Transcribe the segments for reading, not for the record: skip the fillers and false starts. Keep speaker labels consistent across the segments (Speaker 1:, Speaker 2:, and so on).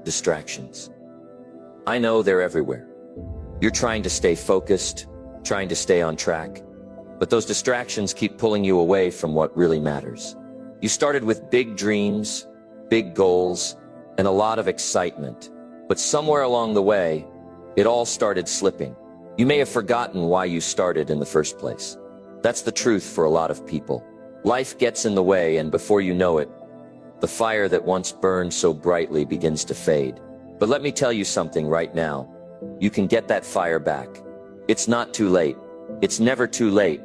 Speaker 1: Distractions. I know they're everywhere. You're trying to stay focused, trying to stay on track, but those distractions keep pulling you away from what really matters. You started with big dreams, big goals, and a lot of excitement, but somewhere along the way, it all started slipping. You may have forgotten why you started in the first place. That's the truth for a lot of people. Life gets in the way, and before you know it, the fire that once burned so brightly begins to fade. But let me tell you something right now. You can get that fire back. It's not too late. It's never too late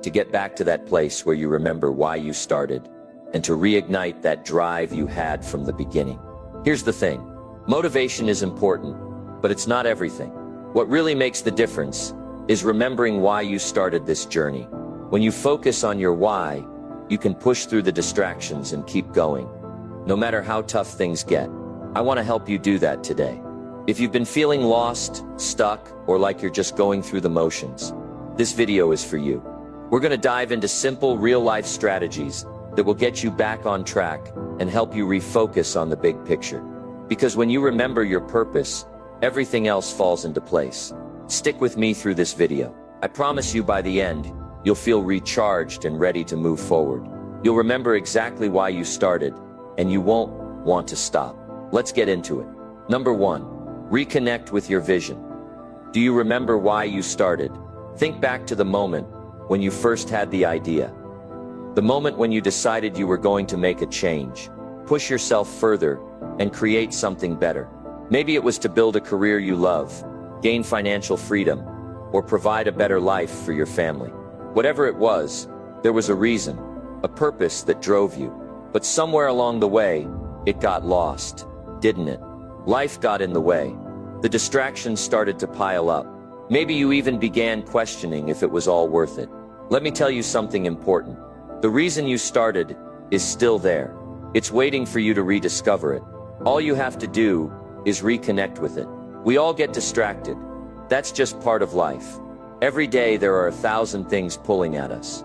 Speaker 1: to get back to that place where you remember why you started and to reignite that drive you had from the beginning. Here's the thing. Motivation is important, but it's not everything. What really makes the difference is remembering why you started this journey. When you focus on your why, you can push through the distractions and keep going, no matter how tough things get. I want to help you do that today. If you've been feeling lost, stuck, or like you're just going through the motions, this video is for you. We're going to dive into simple, real-life strategies that will get you back on track and help you refocus on the big picture. Because when you remember your purpose, everything else falls into place. Stick with me through this video. I promise you by the end, you'll feel recharged and ready to move forward. You'll remember exactly why you started, and you won't want to stop. Let's get into it. Number 1, reconnect with your vision. Do you remember why you started? Think back to the moment when you first had the idea. The moment when you decided you were going to make a change, push yourself further, and create something better. Maybe it was to build a career you love, gain financial freedom, or provide a better life for your family. Whatever it was, there was a reason, a purpose that drove you. But somewhere along the way, it got lost, didn't it? Life got in the way. The distractions started to pile up. Maybe you even began questioning if it was all worth it. Let me tell you something important. The reason you started is still there. It's waiting for you to rediscover it. All you have to do is reconnect with it. We all get distracted. That's just part of life. Every day there are 1,000 things pulling at us,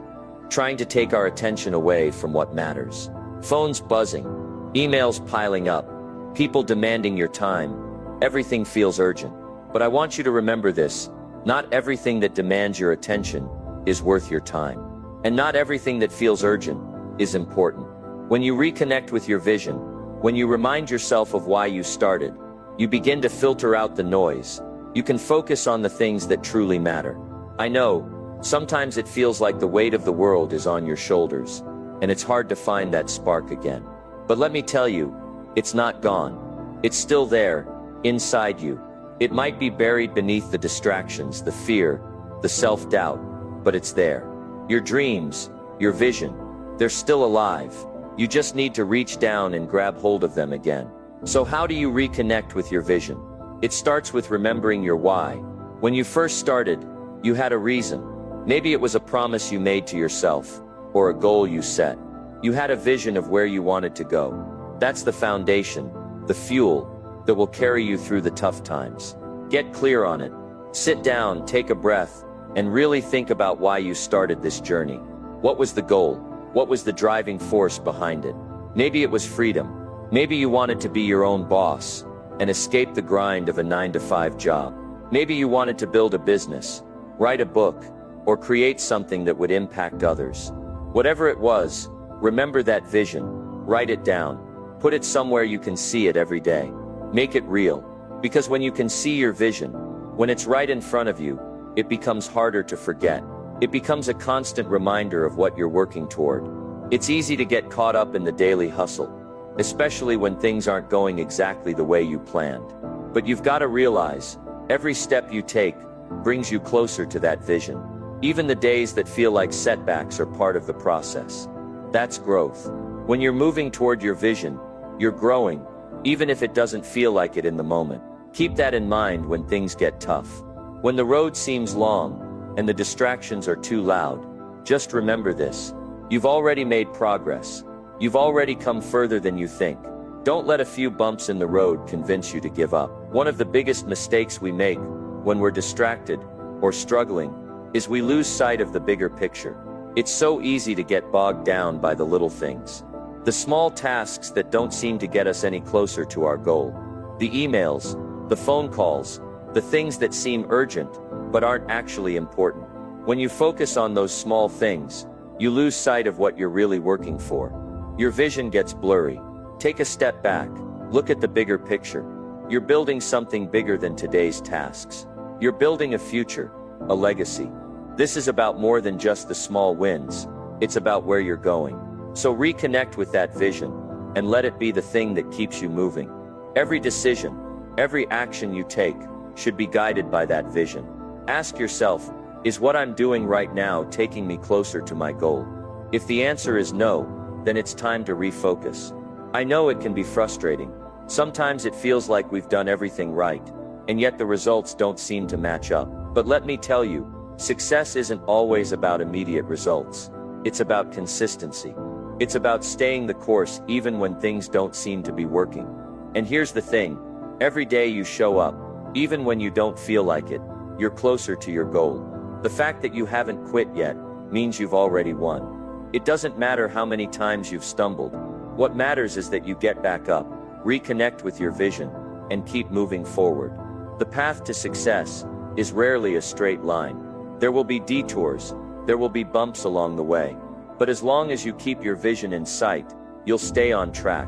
Speaker 1: trying to take our attention away from what matters. Phones buzzing, emails piling up, people demanding your time. Everything feels urgent. But I want you to remember this. Not everything that demands your attention is worth your time. And not everything that feels urgent is important. When you reconnect with your vision, when you remind yourself of why you started, you begin to filter out the noise. You can focus on the things that truly matter. I know, sometimes it feels like the weight of the world is on your shoulders, and it's hard to find that spark again. But let me tell you, it's not gone. It's still there, inside you. It might be buried beneath the distractions, the fear, the self-doubt, but it's there. Your dreams, your vision, they're still alive. You just need to reach down and grab hold of them again. So how do you reconnect with your vision? It starts with remembering your why. When you first started, you had a reason. Maybe it was a promise you made to yourself, or a goal you set. You had a vision of where you wanted to go. That's the foundation, the fuel, that will carry you through the tough times. Get clear on it. Sit down, take a breath, and really think about why you started this journey. What was the goal? What was the driving force behind it? Maybe it was freedom. Maybe you wanted to be your own boss and escape the grind of a 9-to-5 job. Maybe you wanted to build a business, write a book, or create something that would impact others. Whatever it was, remember that vision. Write it down. Put it somewhere you can see it every day. Make it real. Because when you can see your vision, when it's right in front of you, it becomes harder to forget. It becomes a constant reminder of what you're working toward. It's easy to get caught up in the daily hustle, especially when things aren't going exactly the way you planned. But you've got to realize, every step you take brings you closer to that vision. Even the days that feel like setbacks are part of the process. That's growth. When you're moving toward your vision, you're growing, even if it doesn't feel like it in the moment. Keep that in mind when things get tough. When the road seems long and the distractions are too loud, just remember this. You've already made progress. You've already come further than you think. Don't let a few bumps in the road convince you to give up. One of the biggest mistakes we make when we're distracted or struggling is we lose sight of the bigger picture. It's so easy to get bogged down by the little things. The small tasks that don't seem to get us any closer to our goal. The emails, the phone calls, the things that seem urgent, but aren't actually important. When you focus on those small things, you lose sight of what you're really working for. Your vision gets blurry. Take a step back. Look at the bigger picture. You're building something bigger than today's tasks. You're building a future, a legacy. This is about more than just the small wins. It's about where you're going. So reconnect with that vision, and let it be the thing that keeps you moving. Every decision, every action you take, should be guided by that vision. Ask yourself, is what I'm doing right now taking me closer to my goal? If the answer is no, then it's time to refocus. I know it can be frustrating. Sometimes it feels like we've done everything right, and yet the results don't seem to match up. But let me tell you, success isn't always about immediate results. It's about consistency. It's about staying the course even when things don't seem to be working. And here's the thing, every day you show up, even when you don't feel like it, you're closer to your goal. The fact that you haven't quit yet means you've already won. It doesn't matter how many times you've stumbled. What matters is that you get back up, reconnect with your vision, and keep moving forward. The path to success is rarely a straight line. There will be detours, there will be bumps along the way. But as long as you keep your vision in sight, you'll stay on track.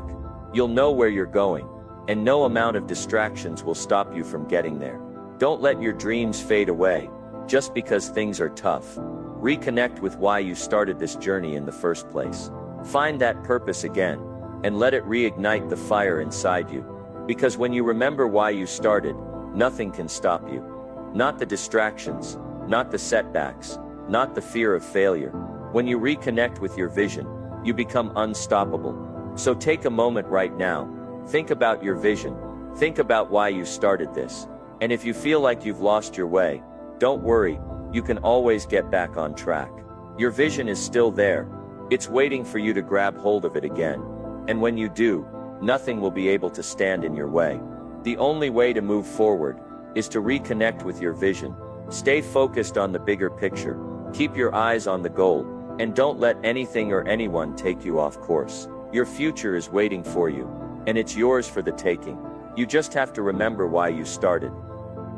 Speaker 1: You'll know where you're going, and no amount of distractions will stop you from getting there. Don't let your dreams fade away just because things are tough. Reconnect with why you started this journey in the first place. Find that purpose again, and let it reignite the fire inside you. Because when you remember why you started, nothing can stop you. Not the distractions, not the setbacks, not the fear of failure. When you reconnect with your vision, you become unstoppable. So take a moment right now. Think about your vision. Think about why you started this. And if you feel like you've lost your way, don't worry, you can always get back on track. Your vision is still there. It's waiting for you to grab hold of it again. And when you do, nothing will be able to stand in your way. The only way to move forward is to reconnect with your vision. Stay focused on the bigger picture. Keep your eyes on the goal, and don't let anything or anyone take you off course. Your future is waiting for you, and it's yours for the taking. You just have to remember why you started.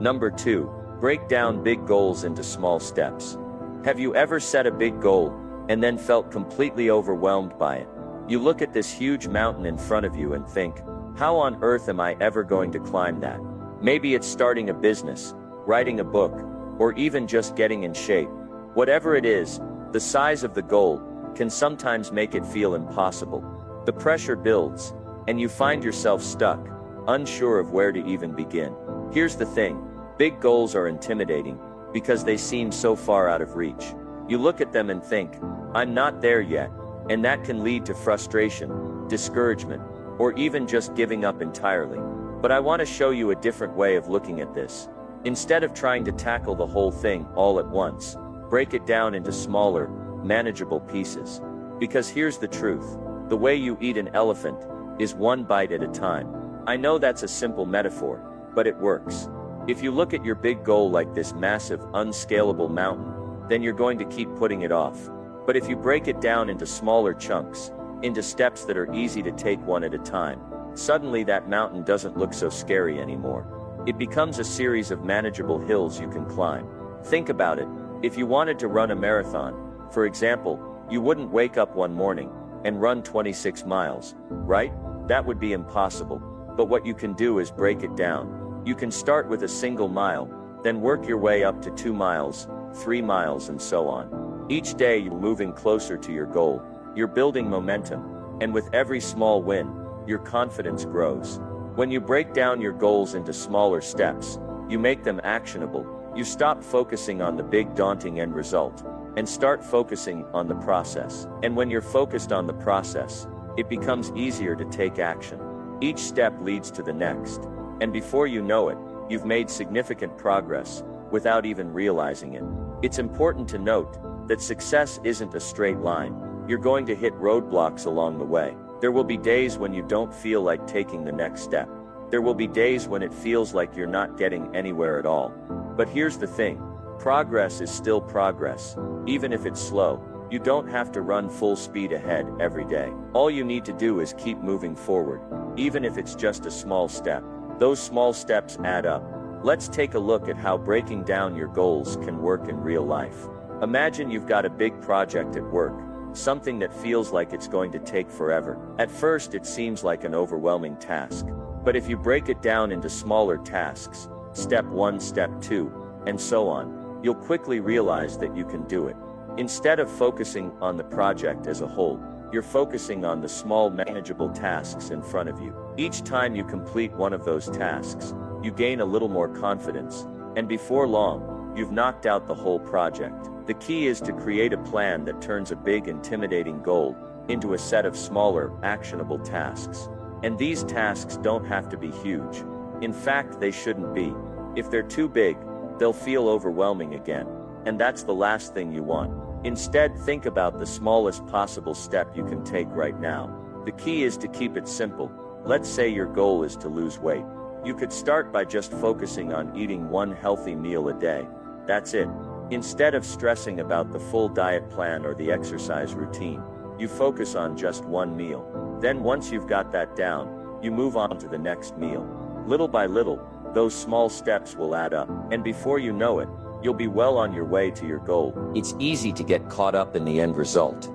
Speaker 1: Number 2, break down big goals into small steps. Have you ever set a big goal and then felt completely overwhelmed by it? You look at this huge mountain in front of you and think, how on earth am I ever going to climb that? Maybe it's starting a business, writing a book, or even just getting in shape. Whatever it is, the size of the goal can sometimes make it feel impossible. The pressure builds, and you find yourself stuck, unsure of where to even begin. Here's the thing, big goals are intimidating because they seem so far out of reach. You look at them and think, I'm not there yet, and that can lead to frustration, discouragement, or even just giving up entirely. But I want to show you a different way of looking at this. Instead of trying to tackle the whole thing all at once, break it down into smaller, manageable pieces. Because here's the truth, the way you eat an elephant is one bite at a time. I know that's a simple metaphor, but it works. If you look at your big goal like this massive, unscalable mountain, then you're going to keep putting it off. But if you break it down into smaller chunks, into steps that are easy to take one at a time, suddenly that mountain doesn't look so scary anymore. It becomes a series of manageable hills you can climb. Think about it. If you wanted to run a marathon, for example, you wouldn't wake up one morning and run 26 miles, right? That would be impossible. But what you can do is break it down. You can start with a single mile, then work your way up to 2 miles, 3 miles, and so on. Each day you're moving closer to your goal. You're building momentum, and with every small win, your confidence grows. When you break down your goals into smaller steps, you make them actionable. You stop focusing on the big daunting end result, and start focusing on the process. And when you're focused on the process, it becomes easier to take action. Each step leads to the next, and before you know it, you've made significant progress without even realizing it. It's important to note that success isn't a straight line. You're going to hit roadblocks along the way. There will be days when you don't feel like taking the next step. There will be days when it feels like you're not getting anywhere at all. But here's the thing, progress is still progress, even if it's slow. You don't have to run full speed ahead every day. All you need to do is keep moving forward, even if it's just a small step. Those small steps add up. Let's take a look at how breaking down your goals can work in real life. Imagine you've got a big project at work, something that feels like it's going to take forever. At first, it seems like an overwhelming task. But if you break it down into smaller tasks, step 1, step 2, and so on, you'll quickly realize that you can do it. Instead of focusing on the project as a whole, you're focusing on the small manageable tasks in front of you. Each time you complete one of those tasks, you gain a little more confidence, and before long, you've knocked out the whole project. The key is to create a plan that turns a big, intimidating goal into a set of smaller, actionable tasks. And these tasks don't have to be huge. In fact, they shouldn't be. If they're too big, they'll feel overwhelming again. And that's the last thing you want. Instead, think about the smallest possible step you can take right now. The key is to keep it simple. Let's say your goal is to lose weight. You could start by just focusing on eating one healthy meal a day. That's it. Instead of stressing about the full diet plan or the exercise routine, you focus on just one meal. Then once you've got that down, you move on to the next meal. Little by little, those small steps will add up, and before you know it, you'll be well on your way to your goal. It's easy to get caught up in the end result.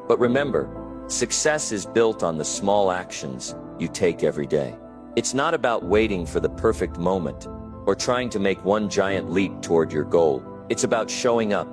Speaker 1: But remember, success is built on the small actions you take every day. It's not about waiting for the perfect moment or trying to make one giant leap toward your goal. It's about showing up,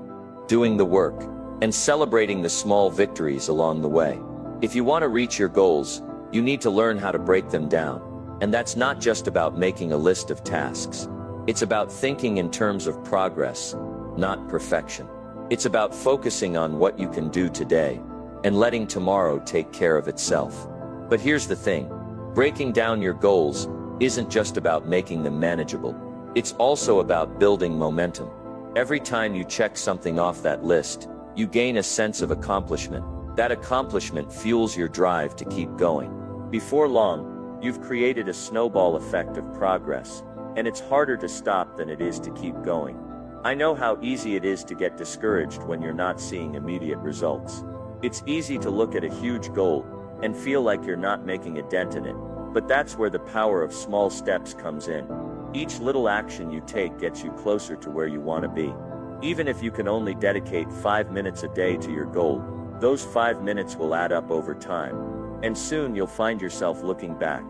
Speaker 1: doing the work, and celebrating the small victories along the way. If you want to reach your goals, you need to learn how to break them down. And that's not just about making a list of tasks. It's about thinking in terms of progress, not perfection. It's about focusing on what you can do today and letting tomorrow take care of itself. But here's the thing, breaking down your goals isn't just about making them manageable. It's also about building momentum. Every time you check something off that list, you gain a sense of accomplishment. That accomplishment fuels your drive to keep going. Before long, you've created a snowball effect of progress, and it's harder to stop than it is to keep going. I know how easy it is to get discouraged when you're not seeing immediate results. It's easy to look at a huge goal and feel like you're not making a dent in it, but that's where the power of small steps comes in. Each little action you take gets you closer to where you want to be. Even if you can only dedicate 5 minutes a day to your goal, those 5 minutes will add up over time. And soon you'll find yourself looking back,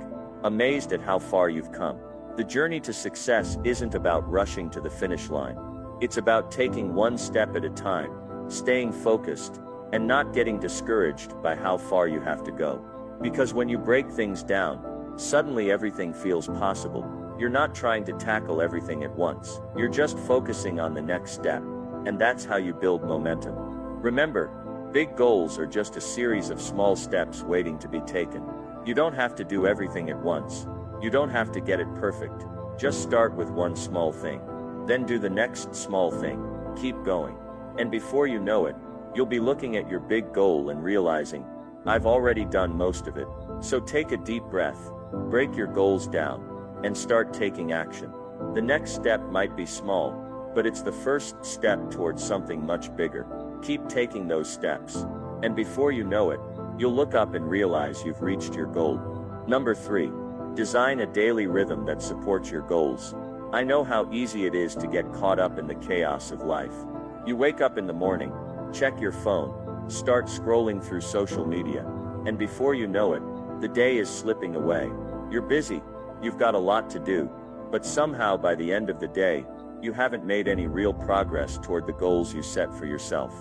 Speaker 1: amazed at how far you've come. The journey to success isn't about rushing to the finish line. It's about taking one step at a time, staying focused, and not getting discouraged by how far you have to go. Because when you break things down, suddenly everything feels possible. You're not trying to tackle everything at once. You're just focusing on the next step, and that's how you build momentum. Remember, big goals are just a series of small steps waiting to be taken. You don't have to do everything at once. You don't have to get it perfect. Just start with one small thing. Then do the next small thing. Keep going. And before you know it, you'll be looking at your big goal and realizing, I've already done most of it. So take a deep breath, break your goals down, and start taking action. The next step might be small, but it's the first step towards something much bigger. Keep taking those steps, and before you know it, you'll look up and realize you've reached your goal. Number 3, design a daily rhythm that supports your goals. I know how easy it is to get caught up in the chaos of life. You wake up in the morning, check your phone, start scrolling through social media, and before you know it, the day is slipping away. You're busy, you've got a lot to do, but somehow by the end of the day, you haven't made any real progress toward the goals you set for yourself.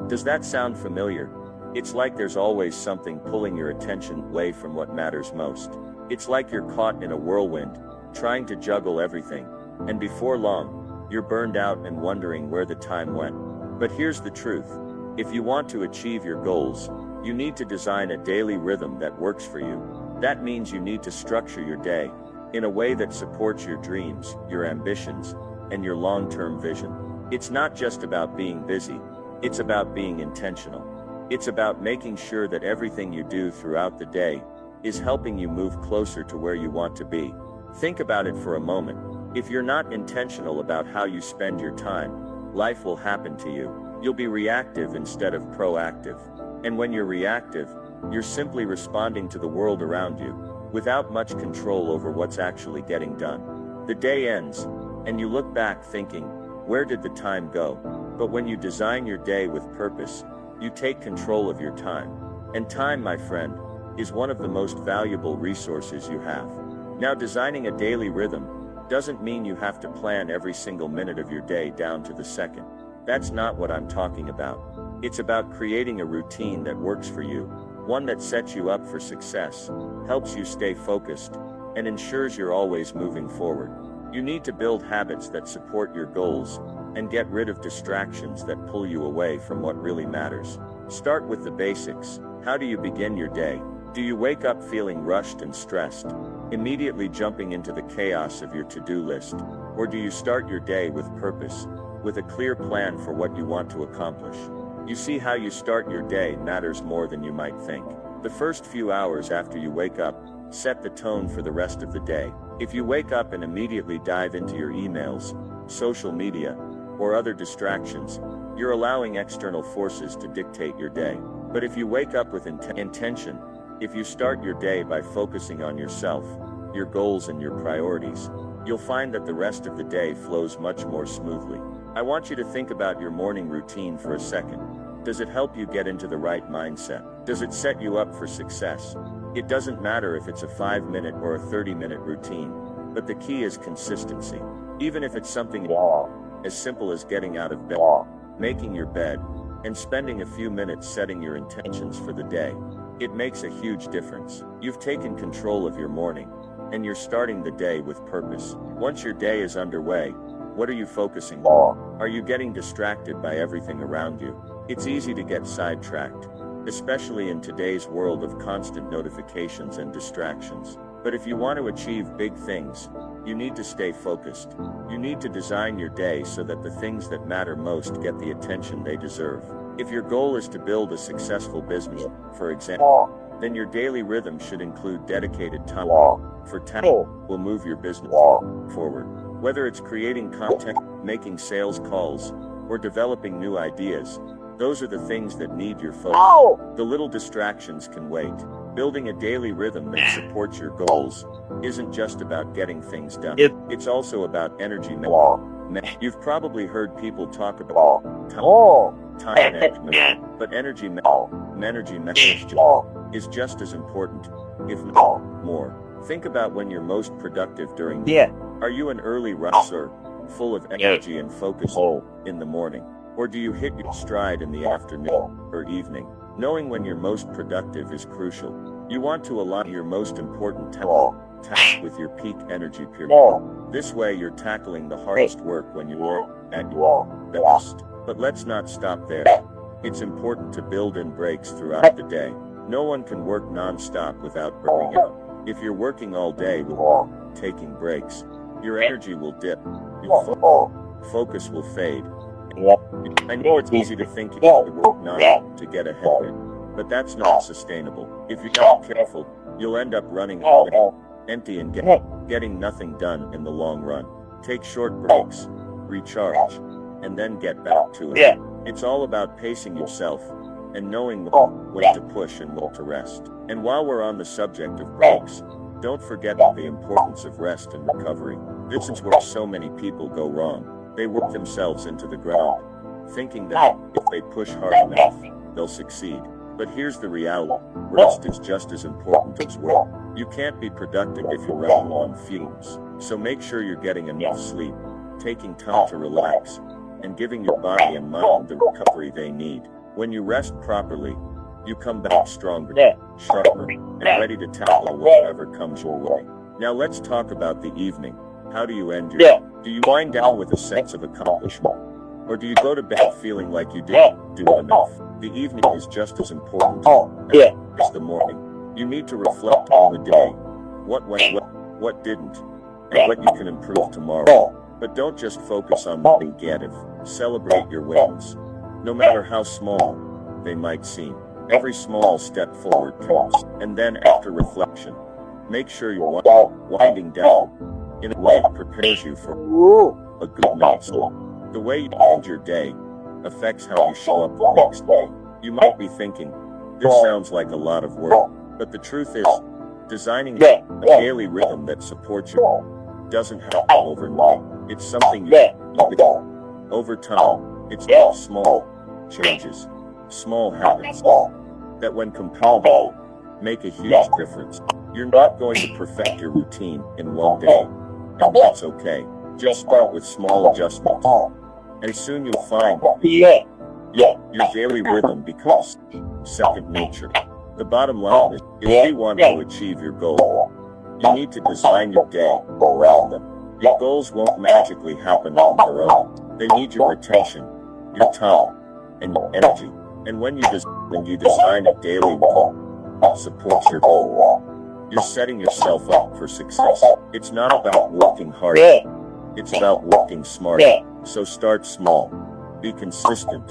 Speaker 1: Does that sound familiar? It's like there's always something pulling your attention away from what matters most. It's like you're caught in a whirlwind, trying to juggle everything, and before long, you're burned out and wondering where the time went. But here's the truth. If you want to achieve your goals, you need to design a daily rhythm that works for you. That means you need to structure your day in a way that supports your dreams, your ambitions, and your long-term vision. It's not just about being busy, it's about being intentional. It's about making sure that everything you do throughout the day is helping you move closer to where you want to be. Think about it for a moment. If you're not intentional about how you spend your time, life will happen to you.
Speaker 2: You'll be reactive instead of proactive. And when you're reactive, you're simply responding to the world around you, without much control over what's actually getting done. The day ends, and you look back thinking, where did the time go? But when you design your day with purpose, you take control of your time. And time, my friend, is one of the most valuable resources you have. Now, designing a daily rhythm doesn't mean you have to plan every single minute of your day down to the second. That's not what I'm talking about. It's about creating a routine that works for you, one that sets you up for success, helps you stay focused, and ensures you're always moving forward. You need to build habits that support your goals and get rid of distractions that pull you away from what really matters. Start with the basics. How do you begin your day? Do you wake up feeling rushed and stressed, immediately jumping into the chaos of your to-do list? Or do you start your day with purpose, with a clear plan for what you want to accomplish? You see, how you start your day matters more than you might think. The first few hours after you wake up set the tone for the rest of the day. If you wake up and immediately dive into your emails, social media, or other distractions, you're allowing external forces to dictate your day. But if you wake up with intention, if you start your day by focusing on yourself, your goals and your priorities, you'll find that the rest of the day flows much more smoothly. I want you to think about your morning routine for a second. Does it help you get into the right mindset? Does it set you up for success? It doesn't matter if it's a 5-minute or a 30-minute routine, but the key is consistency. Even if it's something as simple as getting out of bed, making your bed, and spending a few minutes setting your intentions for the day, it makes a huge difference. You've taken control of your morning, and you're starting the day with purpose. Once your day is underway, what are you focusing on? Are you getting distracted by everything around you? It's easy to get sidetracked, especially in today's world of constant notifications and distractions. But if you want to achieve big things, you need to stay focused. You need to design your day so that the things that matter most get the attention they deserve. If your goal is to build a successful business, for example, then your daily rhythm should include dedicated time for tasks that will move your business forward. Whether it's creating content, making sales calls, or developing new ideas, those are the things that need your focus. The little distractions can wait. Building a daily rhythm that supports your goals isn't just about getting things done. It's also about energy management. You've probably heard people talk about time management, but energy management is just as important, if not more. Think about when you're most productive during the day. Are you an early riser, full of energy and focus in the morning? Or do you hit your stride in the afternoon or evening? Knowing when you're most productive is crucial. You want to align your most important task with your peak energy period. This way you're tackling the hardest work when you're at your best. But let's not stop there. It's important to build in breaks throughout the day. No one can work non-stop without burning out. If you're working all day without taking breaks, your energy will dip, your focus will fade. I know it's easy to think you have to work non-stop to get ahead, but that's not sustainable. If you're not careful, you'll end up running empty and getting nothing done in the long run. Take short breaks, recharge, and then get back to it. It's all about pacing yourself and knowing when to push and when to rest. And while we're on the subject of breaks, don't forget the importance of rest and recovery. This is where so many people go wrong. They work themselves into the ground, thinking that if they push hard enough, they'll succeed. But here's the reality. Rest is just as important as work. You can't be productive if you're running on fumes. So make sure you're getting enough sleep, taking time to relax, and giving your body and mind the recovery they need. When you rest properly, you come back stronger, sharper, and ready to tackle whatever comes your way. Now let's talk about the evening. How do you end your day? Do you wind down with a sense of accomplishment? Or do you go to bed feeling like you didn't do enough? The evening is just as important as the morning. You need to reflect on the day, what went well, what didn't, and what you can improve tomorrow. But don't just focus on the negative. Celebrate your wins, no matter how small they might seem. Every small step forward counts. And then after reflection, make sure you're winding down in a way that prepares you for a good night's sleep. The way you end your day affects how you show up the next day. You might be thinking, this sounds like a lot of work, but the truth is, designing a daily rhythm that supports you doesn't happen overnight. It's something you do over time. It's small changes, small habits that when compounded make a huge difference. You're not going to perfect your routine in one day, and that's okay. Just start with small adjustments, and soon you'll find your daily rhythm becomes second nature. The bottom line is, if you want to achieve your goal, you need to design your day around them. Your goals won't magically happen on their own. They need your attention, your time, and your energy. And when you design a daily rhythm that supports your goal, you're setting yourself up for success. It's not about working hard. It's about working smart. So start small, be consistent,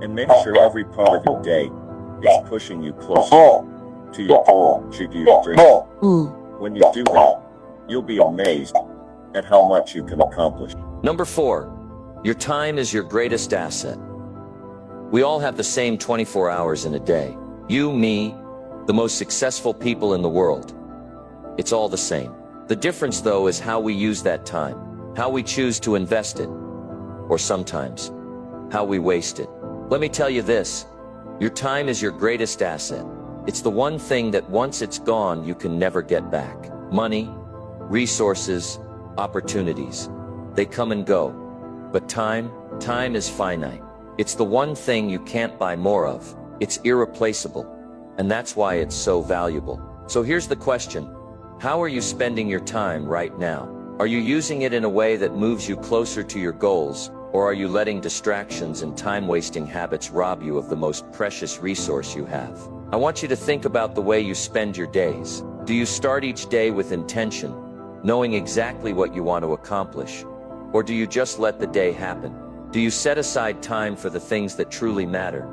Speaker 2: and make sure every part of your day is pushing you closer to your goal, to your dream. When you do that, you'll be amazed at how much you can accomplish.
Speaker 1: Number 4, your time is your greatest asset. We all have the same 24 hours in a day. You, me, the most successful people in the world. It's all the same. The difference, though, is how we use that time, how we choose to invest it, or sometimes, how we waste it. Let me tell you this, your time is your greatest asset. It's the one thing that once it's gone, you can never get back. Money, resources, opportunities, they come and go. But time is finite. It's the one thing you can't buy more of. It's irreplaceable. And that's why it's so valuable. So here's the question. How are you spending your time right now? Are you using it in a way that moves you closer to your goals? Or are you letting distractions and time-wasting habits rob you of the most precious resource you have? I want you to think about the way you spend your days. Do you start each day with intention, knowing exactly what you want to accomplish? Or do you just let the day happen? Do you set aside time for the things that truly matter?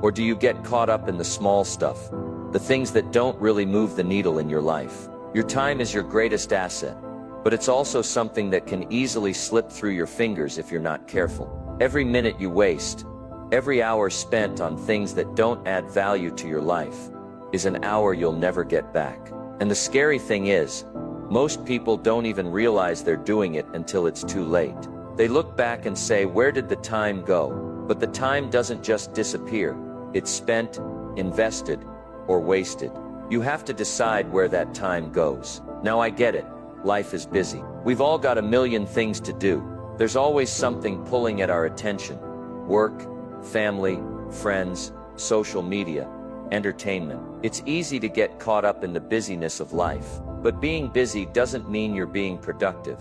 Speaker 1: Or do you get caught up in the small stuff, the things that don't really move the needle in your life? Your time is your greatest asset, but it's also something that can easily slip through your fingers if you're not careful. Every minute you waste, every hour spent on things that don't add value to your life, is an hour you'll never get back. And the scary thing is, most people don't even realize they're doing it until it's too late. They look back and say, where did the time go? But the time doesn't just disappear. It's spent, invested, or wasted. You have to decide where that time goes. Now I get it. Life is busy. We've all got a million things to do. There's always something pulling at our attention. Work, family, friends, social media, entertainment. It's easy to get caught up in the busyness of life. But being busy doesn't mean you're being productive.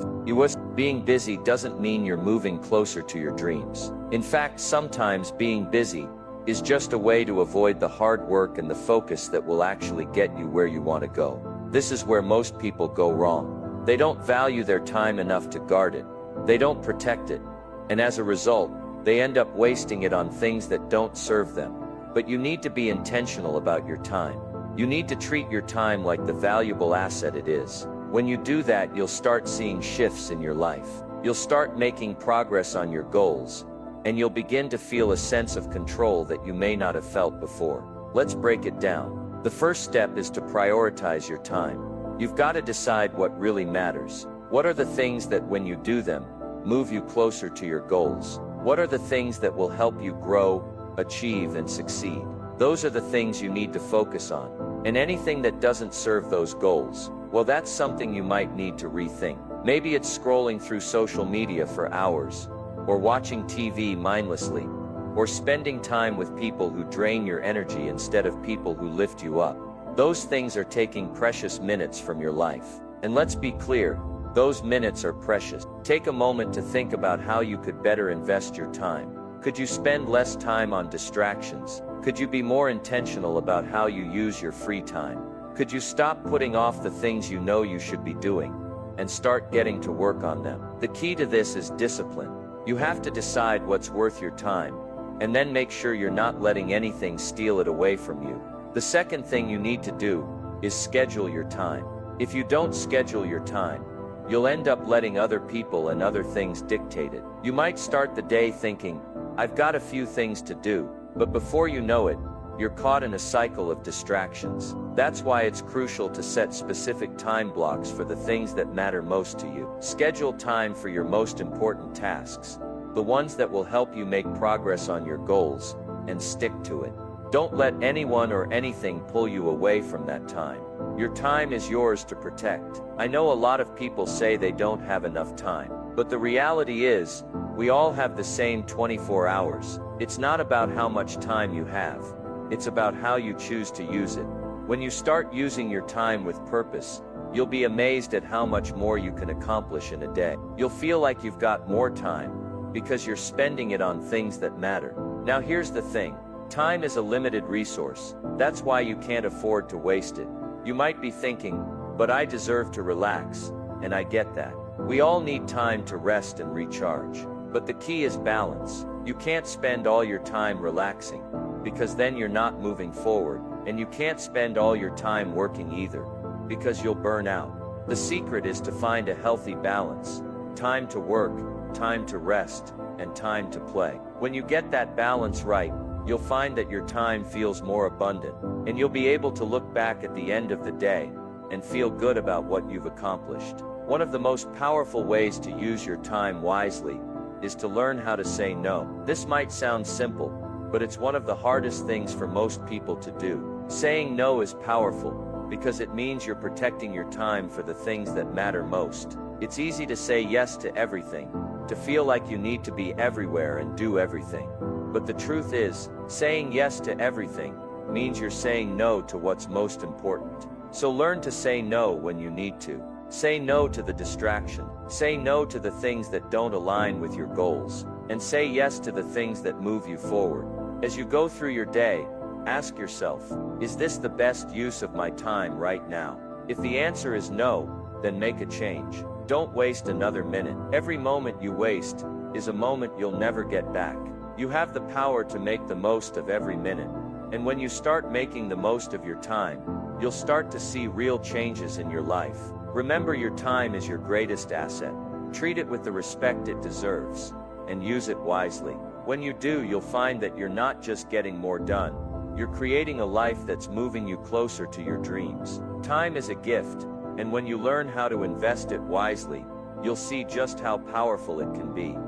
Speaker 1: Being busy doesn't mean you're moving closer to your dreams. In fact, sometimes being busy is just a way to avoid the hard work and the focus that will actually get you where you want to go. This is where most people go wrong. They don't value their time enough to guard it. They don't protect it. And as a result, they end up wasting it on things that don't serve them. But you need to be intentional about your time. You need to treat your time like the valuable asset it is. When you do that, you'll start seeing shifts in your life. You'll start making progress on your goals, and you'll begin to feel a sense of control that you may not have felt before. Let's break it down. The first step is to prioritize your time. You've got to decide what really matters. What are the things that, when you do them, move you closer to your goals? What are the things that will help you grow, achieve, and succeed? Those are the things you need to focus on. And anything that doesn't serve those goals, well, that's something you might need to rethink. Maybe it's scrolling through social media for hours, or watching TV mindlessly, or spending time with people who drain your energy instead of people who lift you up. Those things are taking precious minutes from your life. And let's be clear, those minutes are precious. Take a moment to think about how you could better invest your time. Could you spend less time on distractions? Could you be more intentional about how you use your free time? Could you stop putting off the things you know you should be doing and start getting to work on them? The key to this is discipline. You have to decide what's worth your time, and then make sure you're not letting anything steal it away from you. The second thing you need to do is schedule your time. If you don't schedule your time, you'll end up letting other people and other things dictate it. You might start the day thinking, I've got a few things to do, but before you know it, you're caught in a cycle of distractions. That's why it's crucial to set specific time blocks for the things that matter most to you. Schedule time for your most important tasks, the ones that will help you make progress on your goals, and stick to it. Don't let anyone or anything pull you away from that time. Your time is yours to protect. I know a lot of people say they don't have enough time, but the reality is, we all have the same 24 hours. It's not about how much time you have. It's about how you choose to use it. When you start using your time with purpose, you'll be amazed at how much more you can accomplish in a day. You'll feel like you've got more time, because you're spending it on things that matter. Now here's the thing. Time is a limited resource. That's why you can't afford to waste it. You might be thinking, but I deserve to relax, and I get that. We all need time to rest and recharge. But the key is balance. You can't spend all your time relaxing, because then you're not moving forward, and you can't spend all your time working either, because you'll burn out. The secret is to find a healthy balance. Time to work, time to rest, and time to play. When you get that balance right, you'll find that your time feels more abundant, and you'll be able to look back at the end of the day and feel good about what you've accomplished. One of the most powerful ways to use your time wisely is to learn how to say no. This might sound simple, but it's one of the hardest things for most people to do. Saying no is powerful because it means you're protecting your time for the things that matter most. It's easy to say yes to everything, to feel like you need to be everywhere and do everything. But the truth is, saying yes to everything means you're saying no to what's most important. So learn to say no when you need to. Say no to the distraction. Say no to the things that don't align with your goals. And say yes to the things that move you forward. As you go through your day, ask yourself, is this the best use of my time right now? If the answer is no, then make a change. Don't waste another minute. Every moment you waste is a moment you'll never get back. You have the power to make the most of every minute. And when you start making the most of your time, you'll start to see real changes in your life. Remember, your time is your greatest asset. Treat it with the respect it deserves, and use it wisely. When you do, you'll find that you're not just getting more done, you're creating a life that's moving you closer to your dreams. Time is a gift, and when you learn how to invest it wisely, you'll see just how powerful it can be.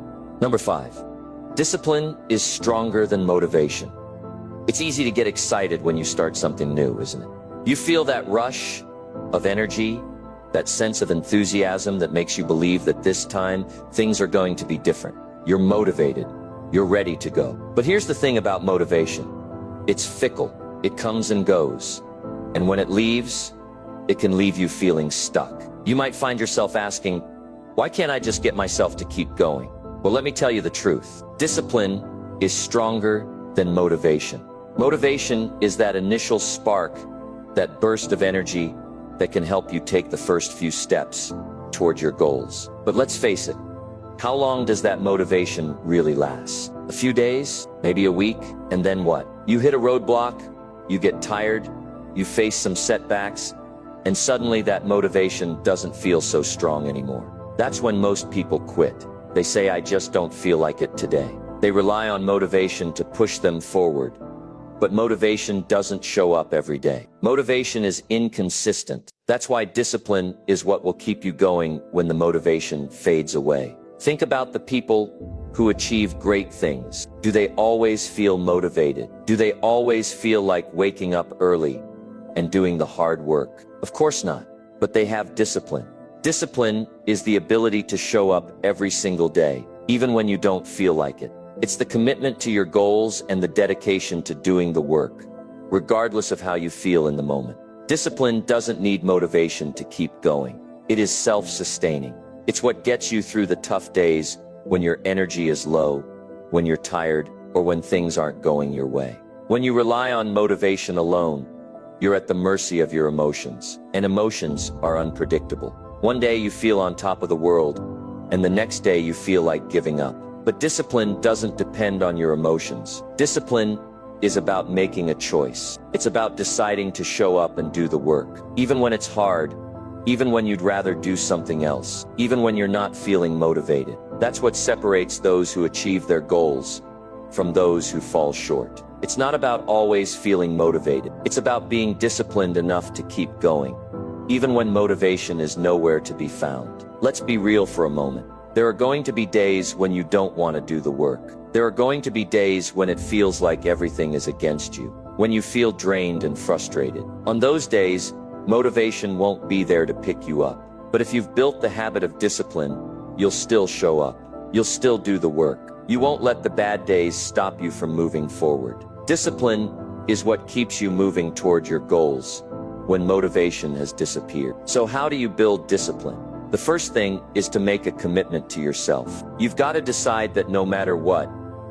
Speaker 1: Number 5. Discipline is stronger than motivation. It's easy to get excited when you start something new, isn't it? You feel that rush of energy, that sense of enthusiasm that makes you believe that this time things are going to be different. You're motivated. You're ready to go. But here's the thing about motivation. It's fickle. It comes and goes. And when it leaves, it can leave you feeling stuck. You might find yourself asking, why can't I just get myself to keep going? Well, let me tell you the truth. Discipline is stronger than motivation. Motivation is that initial spark, that burst of energy that can help you take the first few steps toward your goals. But let's face it, how long does that motivation really last? A few days, maybe a week, and then what? You hit a roadblock, you get tired, you face some setbacks, and suddenly that motivation doesn't feel so strong anymore. That's when most people quit. They say, I just don't feel like it today. They rely on motivation to push them forward. But motivation doesn't show up every day. Motivation is inconsistent. That's why discipline is what will keep you going when the motivation fades away. Think about the people who achieve great things. Do they always feel motivated? Do they always feel like waking up early and doing the hard work? Of course not. But they have discipline. Discipline is the ability to show up every single day, even when you don't feel like it. It's the commitment to your goals and the dedication to doing the work, regardless of how you feel in the moment. Discipline doesn't need motivation to keep going. It is self-sustaining. It's what gets you through the tough days when your energy is low, when you're tired, or when things aren't going your way. When you rely on motivation alone, you're at the mercy of your emotions, and emotions are unpredictable. One day you feel on top of the world, and the next day you feel like giving up. But discipline doesn't depend on your emotions. Discipline is about making a choice. It's about deciding to show up and do the work, even when it's hard, even when you'd rather do something else, even when you're not feeling motivated. That's what separates those who achieve their goals from those who fall short. It's not about always feeling motivated. It's about being disciplined enough to keep going, even when motivation is nowhere to be found. Let's be real for a moment. There are going to be days when you don't want to do the work. There are going to be days when it feels like everything is against you, when you feel drained and frustrated. On those days, motivation won't be there to pick you up. But if you've built the habit of discipline, you'll still show up. You'll still do the work. You won't let the bad days stop you from moving forward. Discipline is what keeps you moving toward your goals when motivation has disappeared. So how do you build discipline? The first thing is to make a commitment to yourself. You've got to decide that no matter what,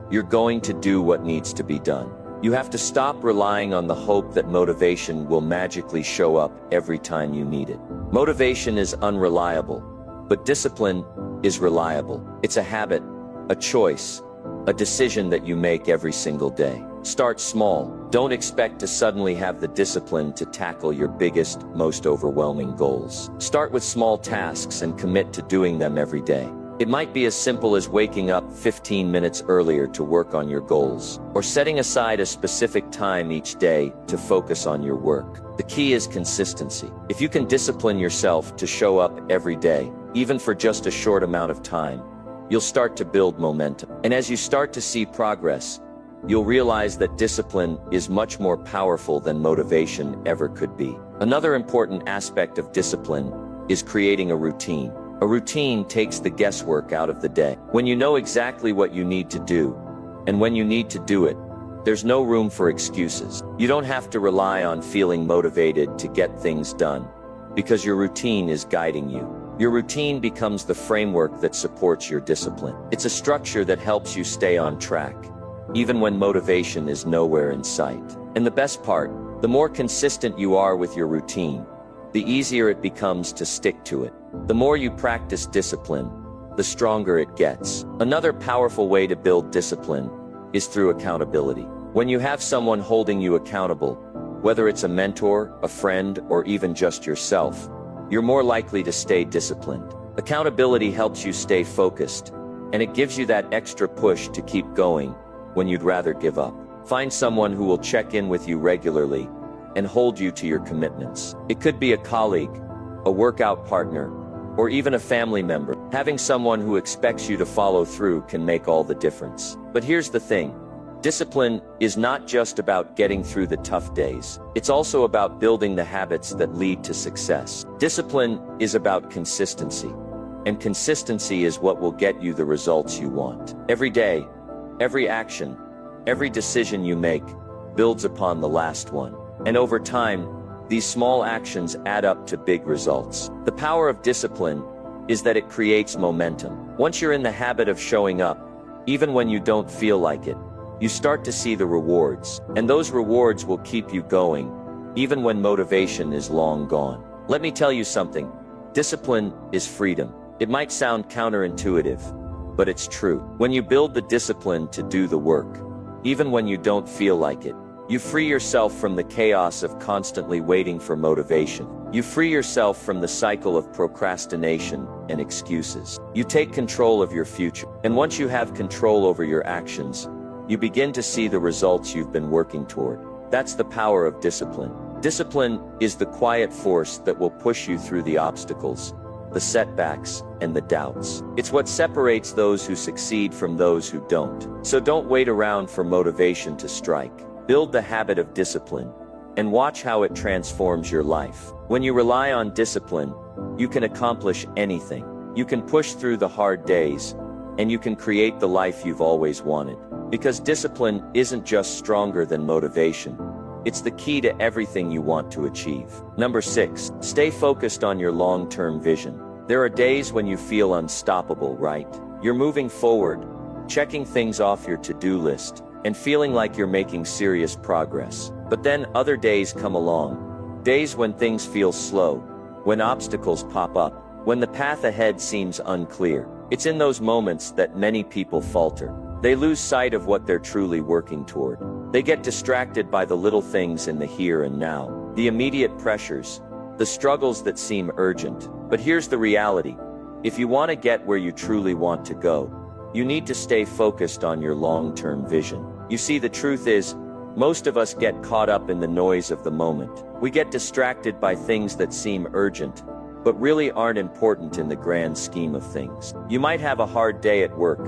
Speaker 1: you're going to do what needs to be done. You have to stop relying on the hope that motivation will magically show up every time you need it. Motivation is unreliable, but discipline is reliable. It's a habit, a choice, a decision that you make every single day. Start small. Don't expect to suddenly have the discipline to tackle your biggest, most overwhelming goals. Start with small tasks and commit to doing them every day. It might be as simple as waking up 15 minutes earlier to work on your goals, or setting aside a specific time each day to focus on your work. The key is consistency. If you can discipline yourself to show up every day, even for just a short amount of time, you'll start to build momentum. And as you start to see progress, you'll realize that discipline is much more powerful than motivation ever could be. Another important aspect of discipline is creating a routine. A routine takes the guesswork out of the day. When you know exactly what you need to do, and when you need to do it, there's no room for excuses. You don't have to rely on feeling motivated to get things done, because your routine is guiding you. Your routine becomes the framework that supports your discipline. It's a structure that helps you stay on track, even when motivation is nowhere in sight. And the best part, the more consistent you are with your routine, the easier it becomes to stick to it. The more you practice discipline, the stronger it gets. Another powerful way to build discipline is through accountability. When you have someone holding you accountable, whether it's a mentor, a friend, or even just yourself, you're more likely to stay disciplined. Accountability helps you stay focused, and it gives you that extra push to keep going when you'd rather give up. Find someone who will check in with you regularly and hold you to your commitments. It could be a colleague, a workout partner, or even a family member. Having someone who expects you to follow through can make all the difference. But here's the thing. Discipline is not just about getting through the tough days. It's also about building the habits that lead to success. Discipline is about consistency, and consistency is what will get you the results you want. Every day, every action, every decision you make builds upon the last one. And over time, these small actions add up to big results. The power of discipline is that it creates momentum. Once you're in the habit of showing up, even when you don't feel like it, you start to see the rewards, and those rewards will keep you going, even when motivation is long gone. Let me tell you something. Discipline is freedom. It might sound counterintuitive, but it's true. When you build the discipline to do the work, even when you don't feel like it, you free yourself from the chaos of constantly waiting for motivation. You free yourself from the cycle of procrastination and excuses. You take control of your future. And once you have control over your actions, you begin to see the results you've been working toward. That's the power of discipline. Discipline is the quiet force that will push you through the obstacles, the setbacks, and the doubts. It's what separates those who succeed from those who don't. So don't wait around for motivation to strike. Build the habit of discipline, and watch how it transforms your life. When you rely on discipline, you can accomplish anything. You can push through the hard days, and you can create the life you've always wanted. Because discipline isn't just stronger than motivation. It's the key to everything you want to achieve. Number 6, stay focused on your long-term vision. There are days when you feel unstoppable, right? You're moving forward, checking things off your to-do list, and feeling like you're making serious progress. But then other days come along. Days when things feel slow, when obstacles pop up, when the path ahead seems unclear. It's in those moments that many people falter. They lose sight of what they're truly working toward. They get distracted by the little things in the here and now, the immediate pressures, the struggles that seem urgent. But here's the reality. If you want to get where you truly want to go, You need to stay focused on your long-term vision. You see, the truth is, most of us get caught up in the noise of the moment. We get distracted by things that seem urgent, but really aren't important in the grand scheme of things. You might have a hard day at work,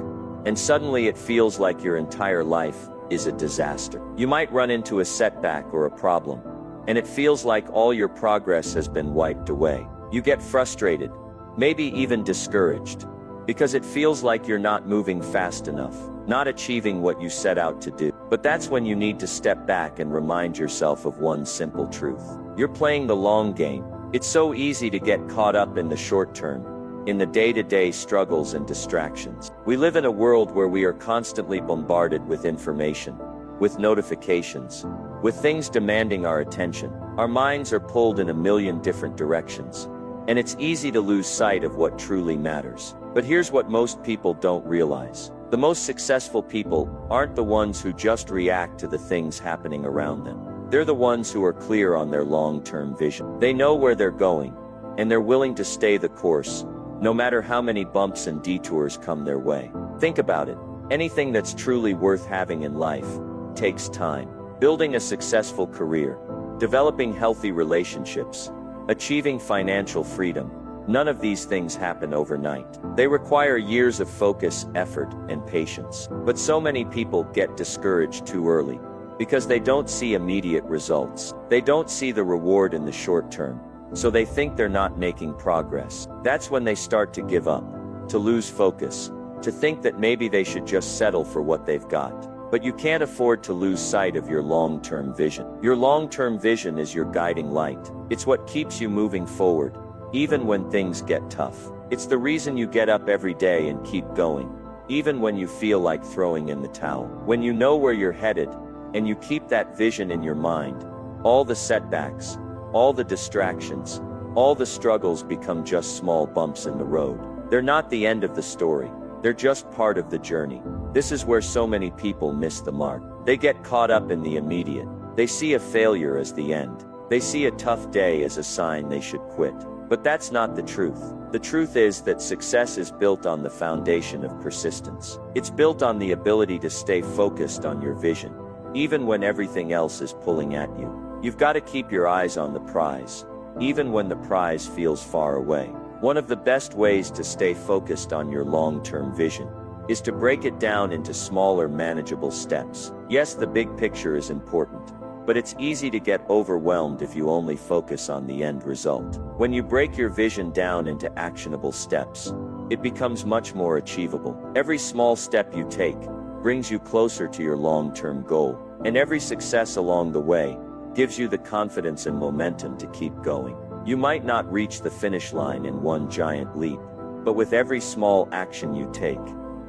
Speaker 1: and suddenly it feels like your entire life is a disaster. You might run into a setback or a problem, and it feels like all your progress has been wiped away. You get frustrated, maybe even discouraged, because it feels like you're not moving fast enough, not achieving what you set out to do. But that's when you need to step back and remind yourself of one simple truth. You're playing the long game. It's so easy to get caught up in the short term, in the day-to-day struggles and distractions. We live in a world where we are constantly bombarded with information, with notifications, with things demanding our attention. Our minds are pulled in a million different directions, and it's easy to lose sight of what truly matters. But here's what most people don't realize. The most successful people aren't the ones who just react to the things happening around them. They're the ones who are clear on their long-term vision. They know where they're going, and they're willing to stay the course, no matter how many bumps and detours come their way. Think about it. Anything that's truly worth having in life takes time. Building a successful career, developing healthy relationships, achieving financial freedom, none of these things happen overnight. They require years of focus, effort, and patience. But so many people get discouraged too early, because they don't see immediate results. They don't see the reward in the short term, so they think they're not making progress. That's when they start to give up, to lose focus, to think that maybe they should just settle for what they've got. But you can't afford to lose sight of your long-term vision. Your long-term vision is your guiding light. It's what keeps you moving forward, even when things get tough. It's the reason you get up every day and keep going, even when you feel like throwing in the towel. When you know where you're headed, and you keep that vision in your mind, all the setbacks, all the distractions, all the struggles become just small bumps in the road. They're not the end of the story. They're just part of the journey. This is where so many people miss the mark. They get caught up in the immediate. They see a failure as the end. They see a tough day as a sign they should quit. But that's not the truth. The truth is that success is built on the foundation of persistence. It's built on the ability to stay focused on your vision, even when everything else is pulling at you. You've got to keep your eyes on the prize, even when the prize feels far away. One of the best ways to stay focused on your long-term vision is to break it down into smaller, manageable steps. Yes, the big picture is important, but it's easy to get overwhelmed if you only focus on the end result. When you break your vision down into actionable steps, it becomes much more achievable. Every small step you take brings you closer to your long-term goal, and every success along the way gives you the confidence and momentum to keep going. You might not reach the finish line in one giant leap, but with every small action you take,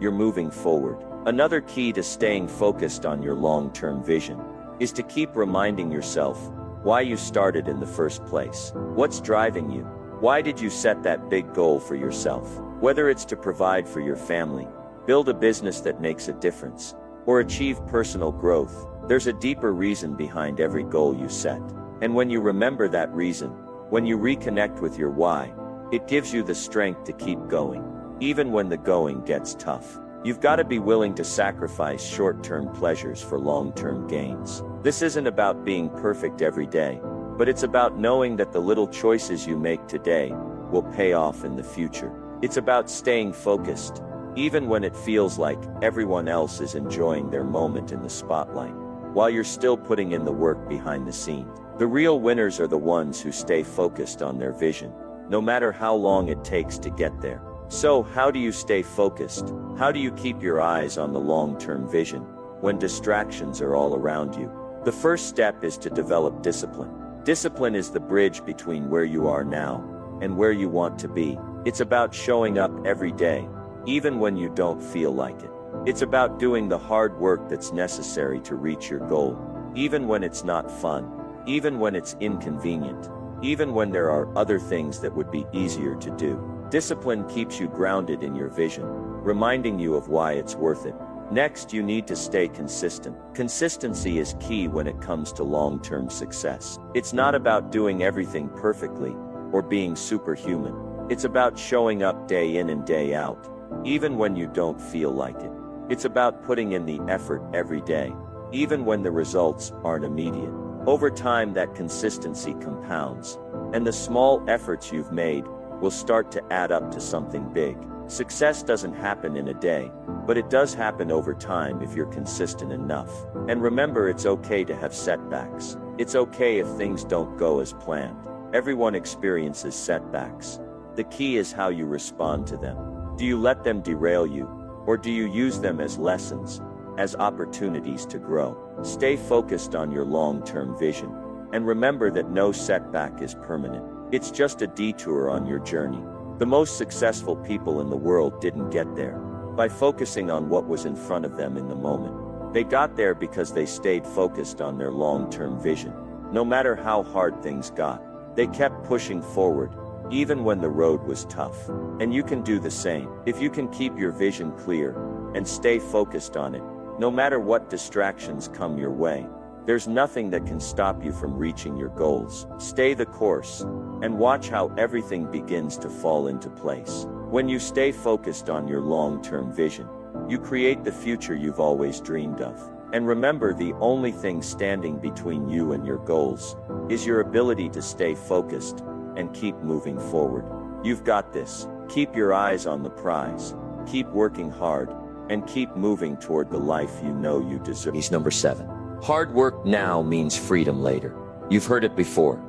Speaker 1: you're moving forward. Another key to staying focused on your long-term vision is to keep reminding yourself why you started in the first place. What's driving you? Why did you set that big goal for yourself? Whether it's to provide for your family, build a business that makes a difference, or achieve personal growth, there's a deeper reason behind every goal you set. And when you remember that reason, when you reconnect with your why, it gives you the strength to keep going, even when the going gets tough. You've got to be willing to sacrifice short-term pleasures for long-term gains. This isn't about being perfect every day, but it's about knowing that the little choices you make today will pay off in the future. It's about staying focused, even when it feels like everyone else is enjoying their moment in the spotlight, while you're still putting in the work behind the scenes. The real winners are the ones who stay focused on their vision, no matter how long it takes to get there. So, how do you stay focused? How do you keep your eyes on the long-term vision when distractions are all around you? The first step is to develop discipline. Discipline is the bridge between where you are now and where you want to be. It's about showing up every day, even when you don't feel like it. It's about doing the hard work that's necessary to reach your goal, even when it's not fun, even when it's inconvenient, even when there are other things that would be easier to do. Discipline keeps you grounded in your vision, reminding you of why it's worth it. Next, you need to stay consistent. Consistency is key when it comes to long-term success. It's not about doing everything perfectly or being superhuman. It's about showing up day in and day out,
Speaker 2: even when you don't feel like it. It's about putting in the effort every day, even when the results aren't immediate. Over time, that consistency compounds, and the small efforts you've made will start to add up to something big. Success doesn't happen in a day, but it does happen over time if you're consistent enough. And remember, it's okay to have setbacks. It's okay if things don't go as planned. Everyone experiences setbacks. The key is how you respond to them. Do you let them derail you, or do you use them as lessons, as opportunities to grow? Stay focused on your long-term vision, and remember that no setback is permanent. It's just a detour on your journey. The most successful people in the world didn't get there by focusing on what was in front of them in the moment. They got there because they stayed focused on their long-term vision. No matter how hard things got, they kept pushing forward, even when the road was tough. And you can do the same. If you can keep your vision clear and stay focused on it, no matter what distractions come your way, there's nothing that can stop you from reaching your goals. Stay the course, and watch how everything begins to fall into place. When you stay focused on your long-term vision, you create the future you've always dreamed of. And remember, the only thing standing between you and your goals is your ability to stay focused and keep moving forward. You've got this. Keep your eyes on the prize, keep working hard, and keep moving toward the life you know you deserve.
Speaker 1: He's number 7. Hard work now means freedom later. You've heard it before.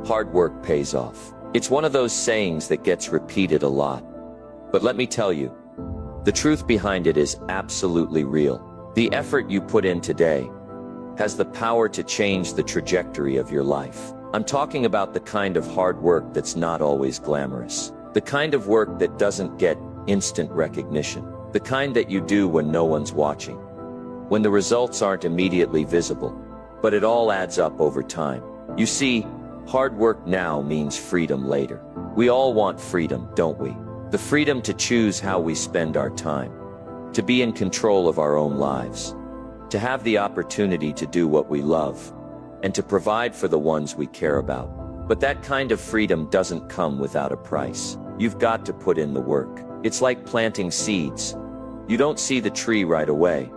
Speaker 1: Hard work pays off. It's one of those sayings that gets repeated a lot. But let me tell you, the truth behind it is absolutely real. The effort you put in today has the power to change the trajectory of your life. I'm talking about the kind of hard work that's not always glamorous. The kind of work that doesn't get instant recognition. The kind that you do when no one's watching, when the results aren't immediately visible, but it all adds up over time. You see, hard work now means freedom later. We all want freedom, don't we? The freedom to choose how we spend our time, to be in control of our own lives, to have the opportunity to do what we love, and to provide for the ones we care about. But that kind of freedom doesn't come without a price. You've got to put in the work. It's like planting seeds. You don't see the tree right away,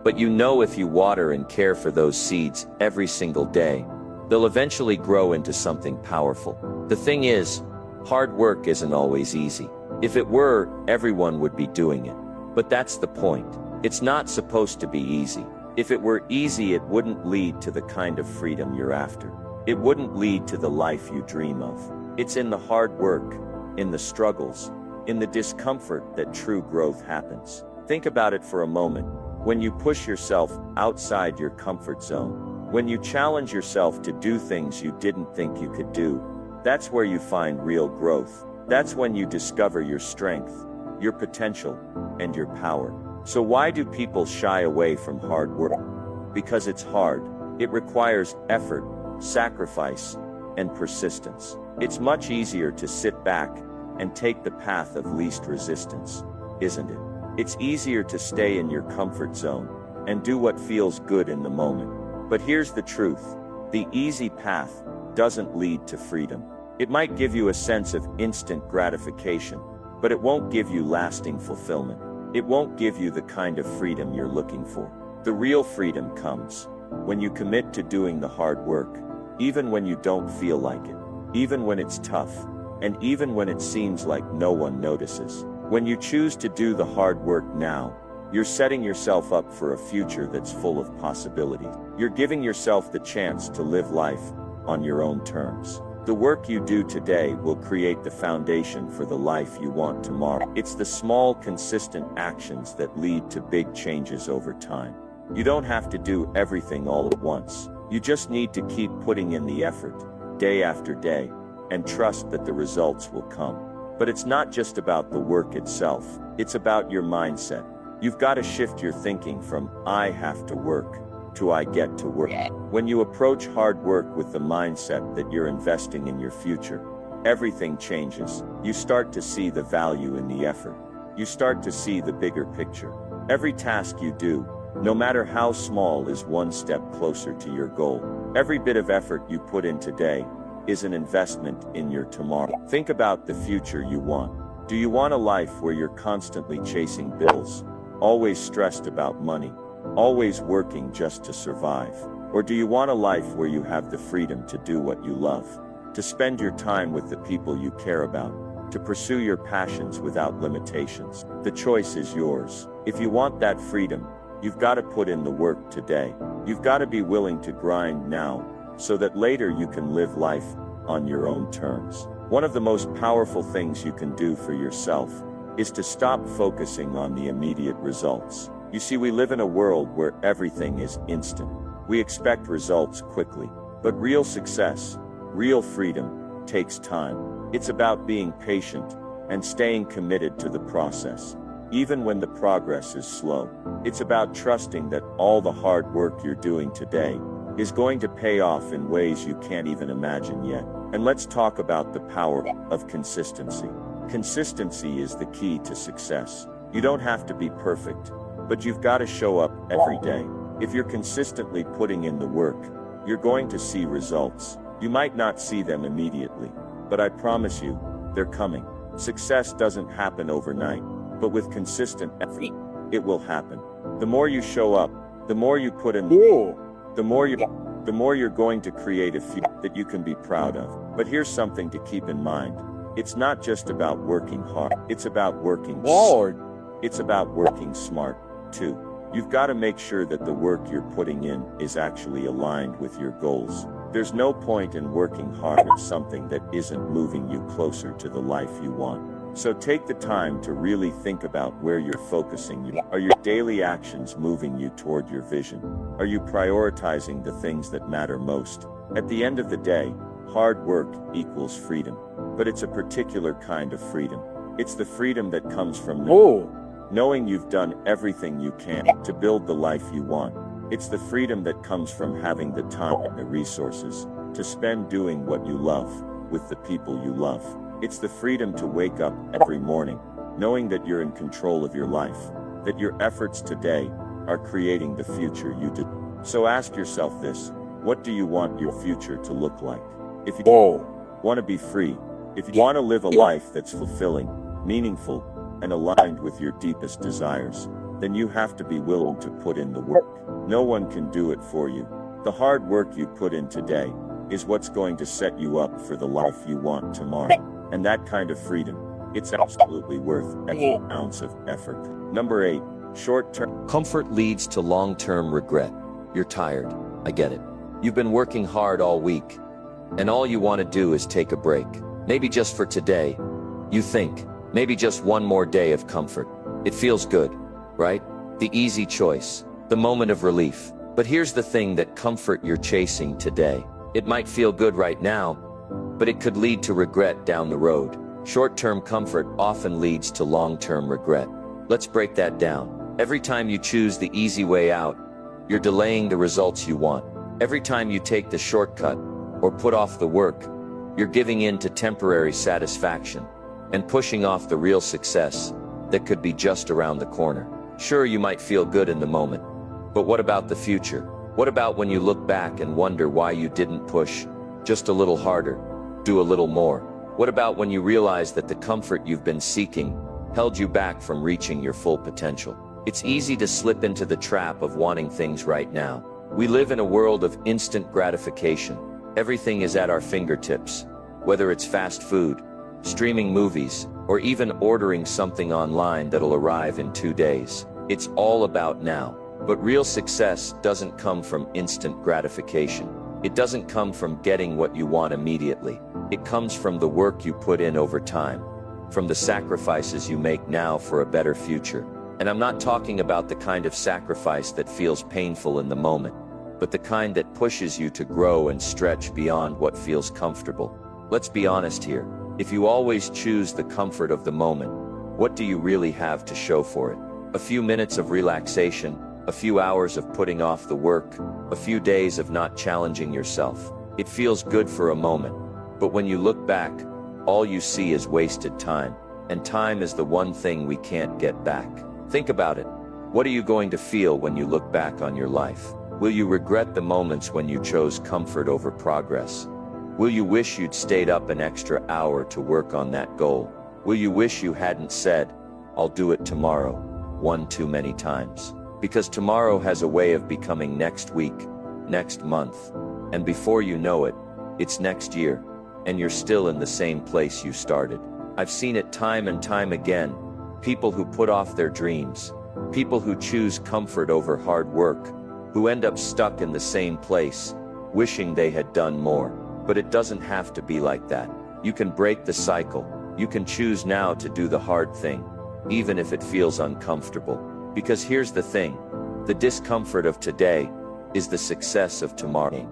Speaker 1: but you know if you water and care for those seeds every single day, they'll eventually grow into something powerful. The thing is, hard work isn't always easy. If it were, everyone would be doing it. But that's the point. It's not supposed to be easy. If it were easy, it wouldn't lead to the kind of freedom you're after. It wouldn't lead to the life you dream of. It's in the hard work, in the struggles, in the discomfort that true growth happens. Think about it for a moment. When you push yourself outside your comfort zone, when you challenge yourself to do things you didn't think you could do, that's where you find real growth. That's when you discover your strength, your potential, and your power. So why do people shy away from hard work? Because it's hard. It requires effort, sacrifice, and persistence. It's much easier to sit back and take the path of least resistance, isn't it? It's easier to stay in your comfort zone and do what feels good in the moment. But here's the truth. The easy path doesn't lead to freedom. It might give you a sense of instant gratification, but it won't give you lasting fulfillment. It won't give you the kind of freedom you're looking for. The real freedom comes when you commit to doing the hard work, even when you don't feel like it, even when it's tough, and even when it seems like no one notices. When you choose to do the hard work now, you're setting yourself up for a future that's full of possibilities. You're giving yourself the chance to live life on your own terms. The work you do today will create the foundation for the life you want tomorrow. It's the small, consistent actions that lead to big changes over time. You don't have to do everything all at once. You just need to keep putting in the effort, day after day, and trust that the results will come. But it's not just about the work itself, it's about your mindset. You've got to shift your thinking from "I have to work" to "I get to work." When you approach hard work with the mindset that you're investing in your future, everything changes. You start to see the value in the effort. You start to see the bigger picture. Every task you do, no matter how small, is one step closer to your goal. Every bit of effort you put in today is an investment in your tomorrow. Think about the future you want.
Speaker 2: Do you want a life where you're constantly chasing bills, always stressed about money, always working just to survive? Or do you want a life where you have the freedom to do what you love, to spend your time with the people you care about, to pursue your passions without limitations? The choice is yours. If you want that freedom, you've got to put in the work today. You've got to be willing to grind now, so that later you can live life on your own terms. One of the most powerful things you can do for yourself is to stop focusing on the immediate results. You see, we live in a world where everything is instant. We expect results quickly, but real success, real freedom, takes time. It's about being patient and staying committed to the process, even when the progress is slow. It's about trusting that all the hard work you're doing today is going to pay off in ways you can't even imagine yet. And let's talk about the power of consistency. Consistency is the key to success. You don't have to be perfect, but you've got to show up every day. If you're consistently putting in the work, you're going to see results. You might not see them immediately, but I promise you, they're coming. Success doesn't happen overnight, but with consistent effort, it will happen. The more you show up, the more you put in, the more you're going to create a future that you can be proud of. But here's something to keep in mind. It's not just about working hard. It's about working hard. It's about working smart, too. You've got to make sure that the work you're putting in is actually aligned with your goals. There's no point in working hard at something that isn't moving you closer to the life you want. So take the time to really think about where you're focusing. Are your daily actions moving you toward your vision? Are you prioritizing the things that matter most? At the end of the day, hard work equals freedom. But it's a particular kind of freedom. It's the freedom that comes from knowing you've done everything you can to build the life you want. It's the freedom that comes from having the time and the resources to spend doing what you love with the people you love. It's the freedom to wake up every morning knowing that you're in control of your life, that your efforts today are creating the future you do. So ask yourself this: what do you want your future to look like? If you want to be free, if you want to live a life that's fulfilling, meaningful, and aligned with your deepest desires, then you have to be willing to put in the work. No one can do it for you. The hard work you put in today is what's going to set you up for the life you want tomorrow. And that kind of freedom, it's absolutely worth every ounce of effort. Number 8, short-term
Speaker 1: comfort leads to long-term regret. You're tired. I get it. You've been working hard all week, and all you want to do is take a break. Maybe just for today. You think, maybe just one more day of comfort. It feels good, right? The easy choice, the moment of relief. But here's the thing: that comfort you're chasing today, it might feel good right now, but it could lead to regret down the road. Short-term comfort often leads to long-term regret. Let's break that down. Every time you choose the easy way out, you're delaying the results you want. Every time you take the shortcut or put off the work, you're giving in to temporary satisfaction and pushing off the real success that could be just around the corner. Sure, you might feel good in the moment, but what about the future? What about when you look back and wonder why you didn't push just a little harder, do a little more? What about when you realize that the comfort you've been seeking held you back from reaching your full potential? It's easy to slip into the trap of wanting things right now. We live in a world of instant gratification. Everything is at our fingertips, whether it's fast food, streaming movies, or even ordering something online that'll arrive in 2 days. It's all about now. But real success doesn't come from instant gratification. It doesn't come from getting what you want immediately. It comes from the work you put in over time, from the sacrifices you make now for a better future. And I'm not talking about the kind of sacrifice that feels painful in the moment, but the kind that pushes you to grow and stretch beyond what feels comfortable. Let's be honest here. If you always choose the comfort of the moment, what do you really have to show for it? A few minutes of relaxation, a few hours of putting off the work, a few days of not challenging yourself. It feels good for a moment, but when you look back, all you see is wasted time, and time is the one thing we can't get back. Think about it. What are you going to feel when you look back on your life? Will you regret the moments when you chose comfort over progress? Will you wish you'd stayed up an extra hour to work on that goal? Will you wish you hadn't said, "I'll do it tomorrow," one too many times? Because tomorrow has a way of becoming next week, next month, and before you know it, it's next year, and you're still in the same place you started. I've seen it time and time again. People who put off their dreams, people who choose comfort over hard work, who end up stuck in the same place, wishing they had done more. But it doesn't have to be like that. You can break the cycle. You can choose now to do the hard thing, even if it feels uncomfortable. Because here's the thing, the discomfort of today is the success of tomorrow.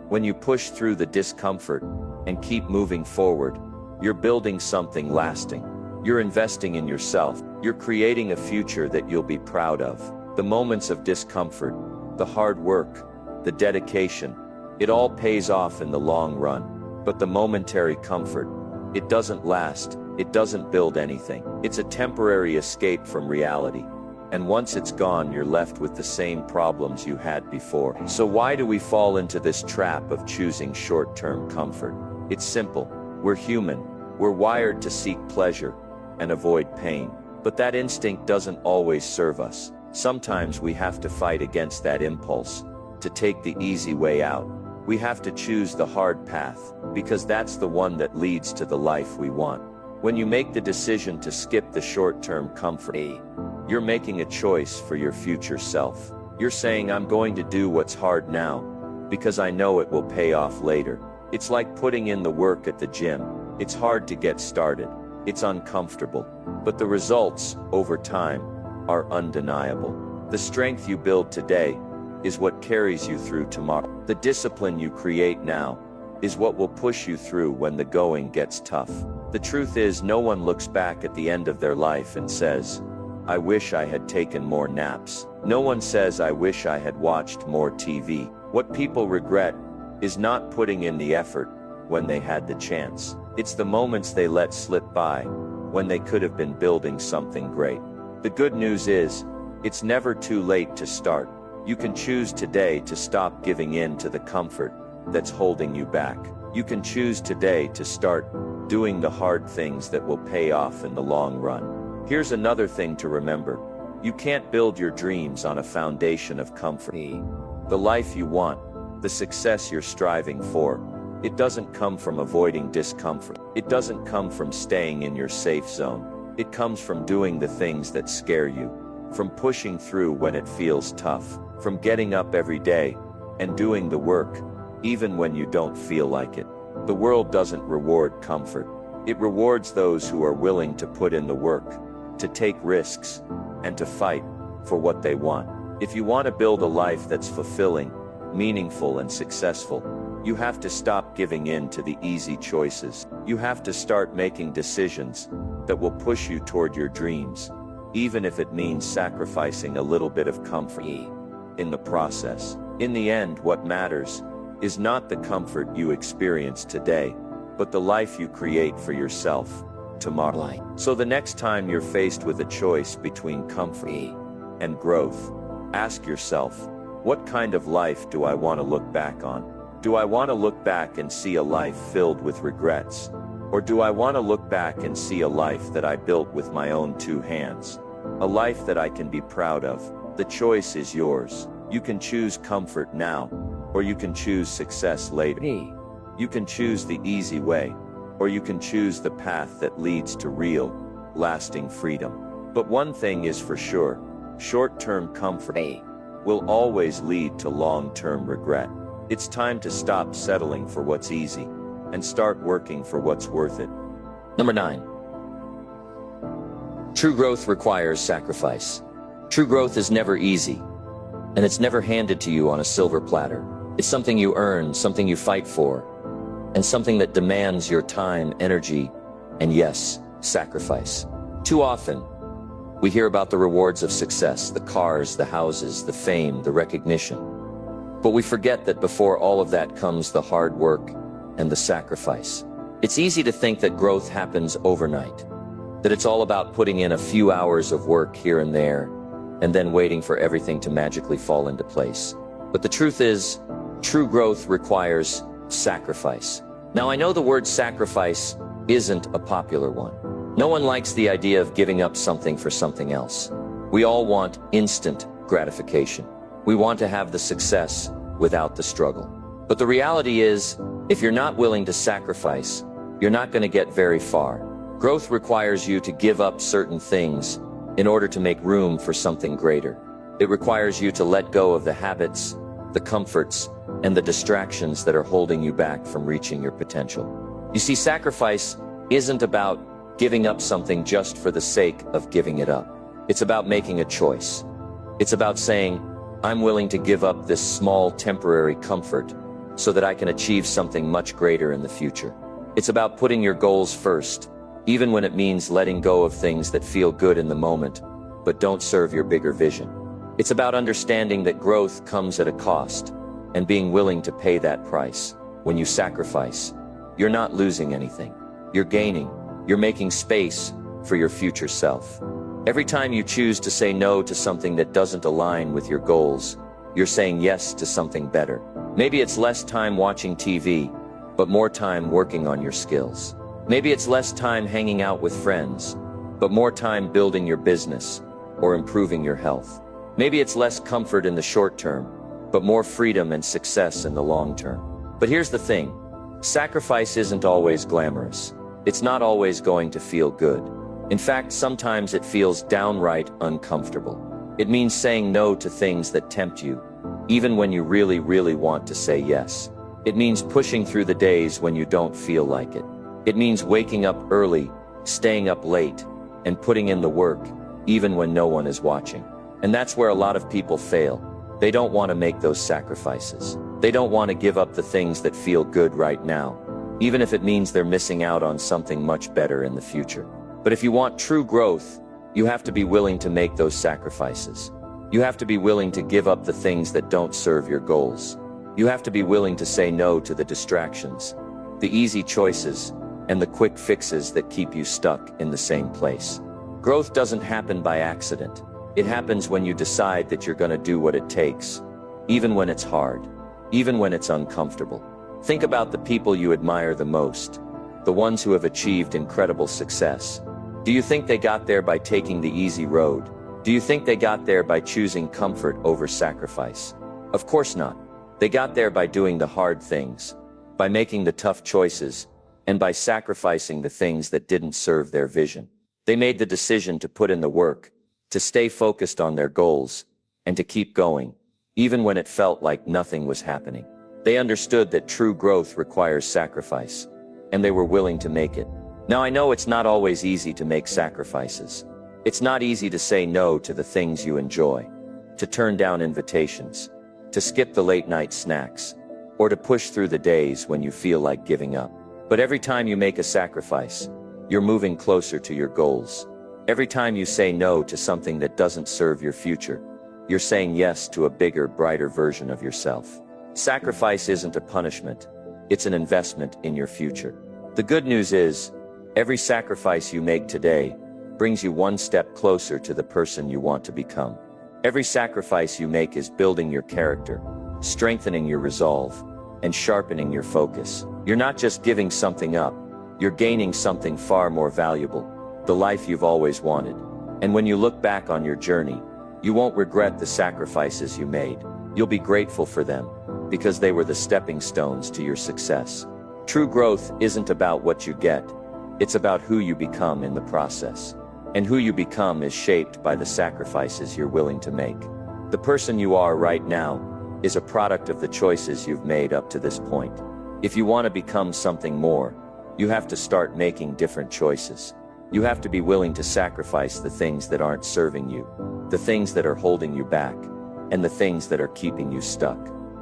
Speaker 1: When you push through the discomfort and keep moving forward, you're building something lasting. You're investing in yourself. You're creating a future that you'll be proud of. The moments of discomfort, the hard work, the dedication, it all pays off in the long run. But the momentary comfort, it doesn't last. It doesn't build anything. It's a temporary escape from reality. And once it's gone, you're left with the same problems you had before. So why do we fall into this trap of choosing short-term comfort? It's simple. We're human. We're wired to seek pleasure and avoid pain. But that instinct doesn't always serve us. Sometimes we have to fight against that impulse, to take the easy way out. We have to choose the hard path, because that's the one that leads to the life we want. When you make the decision to skip the short-term comfort, you're making a choice for your future self. You're saying, "I'm going to do what's hard now, because I know it will pay off later." It's like putting in the work at the gym. It's hard to get started. It's uncomfortable. But the results, over time, are undeniable. The strength you build today is what carries you through tomorrow. The discipline you create now is what will push you through when the going gets tough. The truth is, no one looks back at the end of their life and says, "I wish I had taken more naps." No one says, "I wish I had watched more TV." What people regret is not putting in the effort when they had the chance. It's the moments they let slip by, when they could have been building something great. The good news is, it's never too late to start. You can choose today to stop giving in to the comfort that's holding you back. You can choose today to start doing the hard things that will pay off in the long run. Here's another thing to remember. You can't build your dreams on a foundation of comfort. The life you want, the success you're striving for, it doesn't come from avoiding discomfort. It doesn't come from staying in your safe zone. It comes from doing the things that scare you, from pushing through when it feels tough, from getting up every day and doing the work, even when you don't feel like it. The world doesn't reward comfort. It rewards those who are willing to put in the work, to take risks, and to fight for what they want. If you want to build a life that's fulfilling, meaningful, and successful, you have to stop giving in to the easy choices. You have to start making decisions that will push you toward your dreams, even if it means sacrificing a little bit of comfort in the process. In the end, what matters is not the comfort you experience today, but the life you create for yourself tomorrow. So the next time you're faced with a choice between comfort and growth, ask yourself, what kind of life do I want to look back on? Do I want to look back and see a life filled with regrets? Or do I want to look back and see a life that I built with my own two hands? A life that I can be proud of? The choice is yours. You can choose comfort now, or you can choose success later. You can choose the easy way, or you can choose the path that leads to real, lasting freedom. But one thing is for sure, short-term comfort will always lead to long-term regret. It's time to stop settling for what's easy and start working for what's worth it.
Speaker 3: Number 9. True growth requires sacrifice. True growth is never easy, and it's never handed to you on a silver platter. It's something you earn, something you fight for, and something that demands your time, energy, and yes, sacrifice. Too often, we hear about the rewards of success, the cars, the houses, the fame, the recognition. But we forget that before all of that comes the hard work and the sacrifice. It's easy to think that growth happens overnight, that it's all about putting in a few hours of work here and there, and then waiting for everything to magically fall into place. But the truth is, true growth requires sacrifice. Now, I know the word sacrifice isn't a popular one. No one likes the idea of giving up something for something else. We all want instant gratification. We want to have the success without the struggle. But the reality is, if you're not willing to sacrifice, you're not going to get very far. Growth requires you to give up certain things in order to make room for something greater. It requires you to let go of the habits, the comforts, and the distractions that are holding you back from reaching your potential. You see, sacrifice isn't about giving up something just for the sake of giving it up. It's about making a choice. It's about saying, I'm willing to give up this small temporary comfort so that I can achieve something much greater in the future. It's about putting your goals first, even when it means letting go of things that feel good in the moment, but don't serve your bigger vision. It's about understanding that growth comes at a cost, and being willing to pay that price. When you sacrifice, you're not losing anything. You're gaining. You're making space for your future self. Every time you choose to say no to something that doesn't align with your goals, you're saying yes to something better. Maybe it's less time watching TV, but more time working on your skills. Maybe it's less time hanging out with friends, but more time building your business or improving your health. Maybe it's less comfort in the short term, but more freedom and success in the long term. But here's the thing, sacrifice isn't always glamorous. It's not always going to feel good. In fact, sometimes it feels downright uncomfortable. It means saying no to things that tempt you, even when you really, really want to say yes. It means pushing through the days when you don't feel like it. It means waking up early, staying up late, and putting in the work, even when no one is watching. And that's where a lot of people fail. They don't want to make those sacrifices. They don't want to give up the things that feel good right now, even if it means they're missing out on something much better in the future. But if you want true growth, you have to be willing to make those sacrifices. You have to be willing to give up the things that don't serve your goals. You have to be willing to say no to the distractions, the easy choices, and the quick fixes that keep you stuck in the same place. Growth doesn't happen by accident. It happens when you decide that you're going to do what it takes, even when it's hard, even when it's uncomfortable. Think about the people you admire the most, the ones who have achieved incredible success. Do you think they got there by taking the easy road? Do you think they got there by choosing comfort over sacrifice? Of course not. They got there by doing the hard things, by making the tough choices, and by sacrificing the things that didn't serve their vision. They made the decision to put in the work, to stay focused on their goals, and to keep going, even when it felt like nothing was happening. They understood that true growth requires sacrifice, and they were willing to make it. Now I know it's not always easy to make sacrifices. It's not easy to say no to the things you enjoy, to turn down invitations, to skip the late night snacks, or to push through the days when you feel like giving up. But every time you make a sacrifice, you're moving closer to your goals. Every time you say no to something that doesn't serve your future, you're saying yes to a bigger, brighter version of yourself. Sacrifice isn't a punishment, it's an investment in your future. The good news is, every sacrifice you make today brings you one step closer to the person you want to become. Every sacrifice you make is building your character, strengthening your resolve, and sharpening your focus. You're not just giving something up, you're gaining something far more valuable, the life you've always wanted. And when you look back on your journey, you won't regret the sacrifices you made. You'll be grateful for them, because they were the stepping stones to your success. True growth isn't about what you get, it's about who you become in the process. And who you become is shaped by the sacrifices you're willing to make. The person you are right now is a product of the choices you've made up to this point. If you want to become something more, you have to start making different choices. You have to be willing to sacrifice the things that aren't serving you, the things that are holding you back, and the things that are keeping you stuck.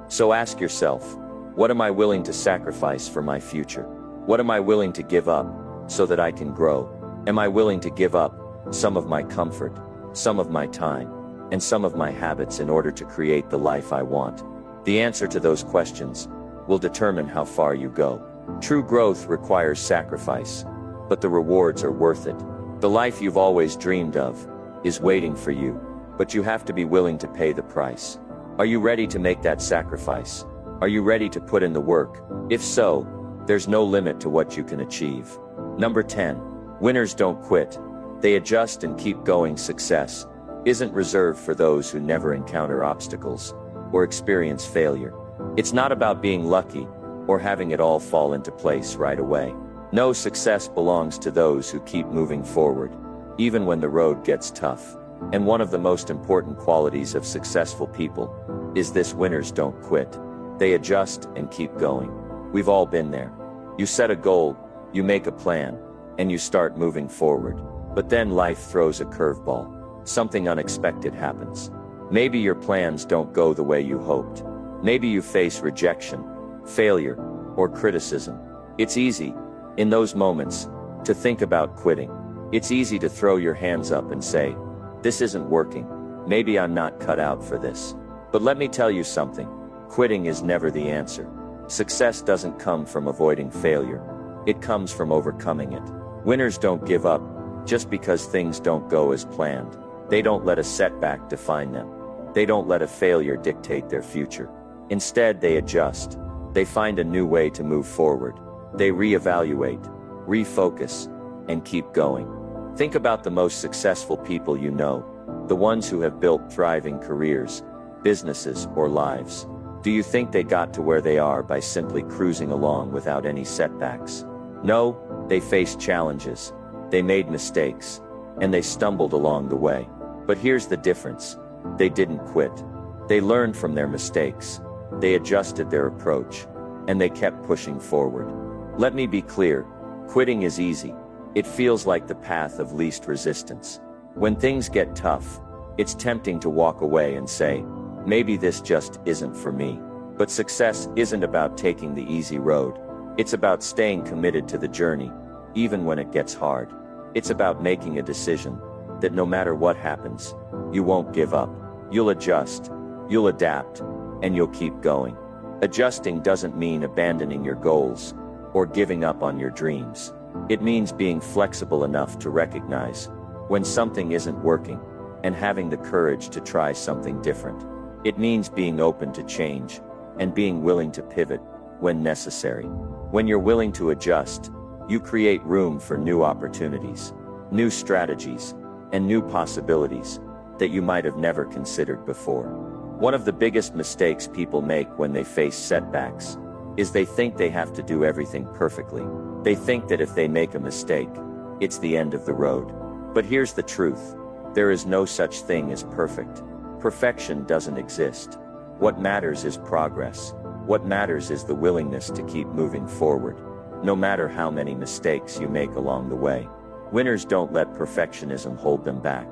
Speaker 3: So ask yourself, what am I willing to sacrifice for my future? What am I willing to give up so that I can grow? Am I willing to give up some of my comfort, some of my time, and some of my habits in order to create the life I want? The answer to those questions will determine how far you go. True growth requires sacrifice, but the rewards are worth it. The life you've always dreamed of is waiting for you, but you have to be willing to pay the price. Are you ready to make that sacrifice? Are you ready to put in the work? If so, there's no limit to what you can achieve. Number 10.
Speaker 1: Winners don't quit. They adjust and keep going. Success isn't reserved for those who never encounter obstacles or experience failure. It's not about being lucky or having it all fall into place right away. No, success belongs to those who keep moving forward, even when the road gets tough. And one of the most important qualities of successful people is this: winners don't quit. They adjust and keep going. We've all been there. You set a goal, you make a plan, and you start moving forward. But then life throws a curveball. Something unexpected happens. Maybe your plans don't go the way you hoped. Maybe you face rejection, failure, or criticism. It's easy, in those moments, to think about quitting. It's easy to throw your hands up and say, "This isn't working. Maybe I'm not cut out for this." But let me tell you something. Quitting is never the answer. Success doesn't come from avoiding failure. It comes from overcoming it. Winners don't give up just because things don't go as planned. They don't let a setback define them. They don't let a failure dictate their future. Instead, they adjust. They find a new way to move forward. They reevaluate, refocus, and keep going. Think about the most successful people you know, the ones who have built thriving careers, businesses, or lives. Do you think they got to where they are by simply cruising along without any setbacks? No, they faced challenges, they made mistakes, and they stumbled along the way. But here's the difference. They didn't quit. They learned from their mistakes. They adjusted their approach, and they kept pushing forward. Let me be clear, quitting is easy. It feels like the path of least resistance. When things get tough, it's tempting to walk away and say, maybe this just isn't for me. But success isn't about taking the easy road. It's about staying committed to the journey, even when it gets hard. It's about making a decision that no matter what happens, you won't give up. You'll adjust, you'll adapt, and you'll keep going. Adjusting doesn't mean abandoning your goals or giving up on your dreams. It means being flexible enough to recognize when something isn't working and having the courage to try something different. It means being open to change and being willing to pivot when necessary. When you're willing to adjust, you create room for new opportunities, new strategies, and new possibilities that you might have never considered before. One of the biggest mistakes people make when they face setbacks is they think they have to do everything perfectly. They think that if they make a mistake, it's the end of the road. But here's the truth. There is no such thing as perfect. Perfection doesn't exist. What matters is progress. What matters is the willingness to keep moving forward, no matter how many mistakes you make along the way. Winners don't let perfectionism hold them back.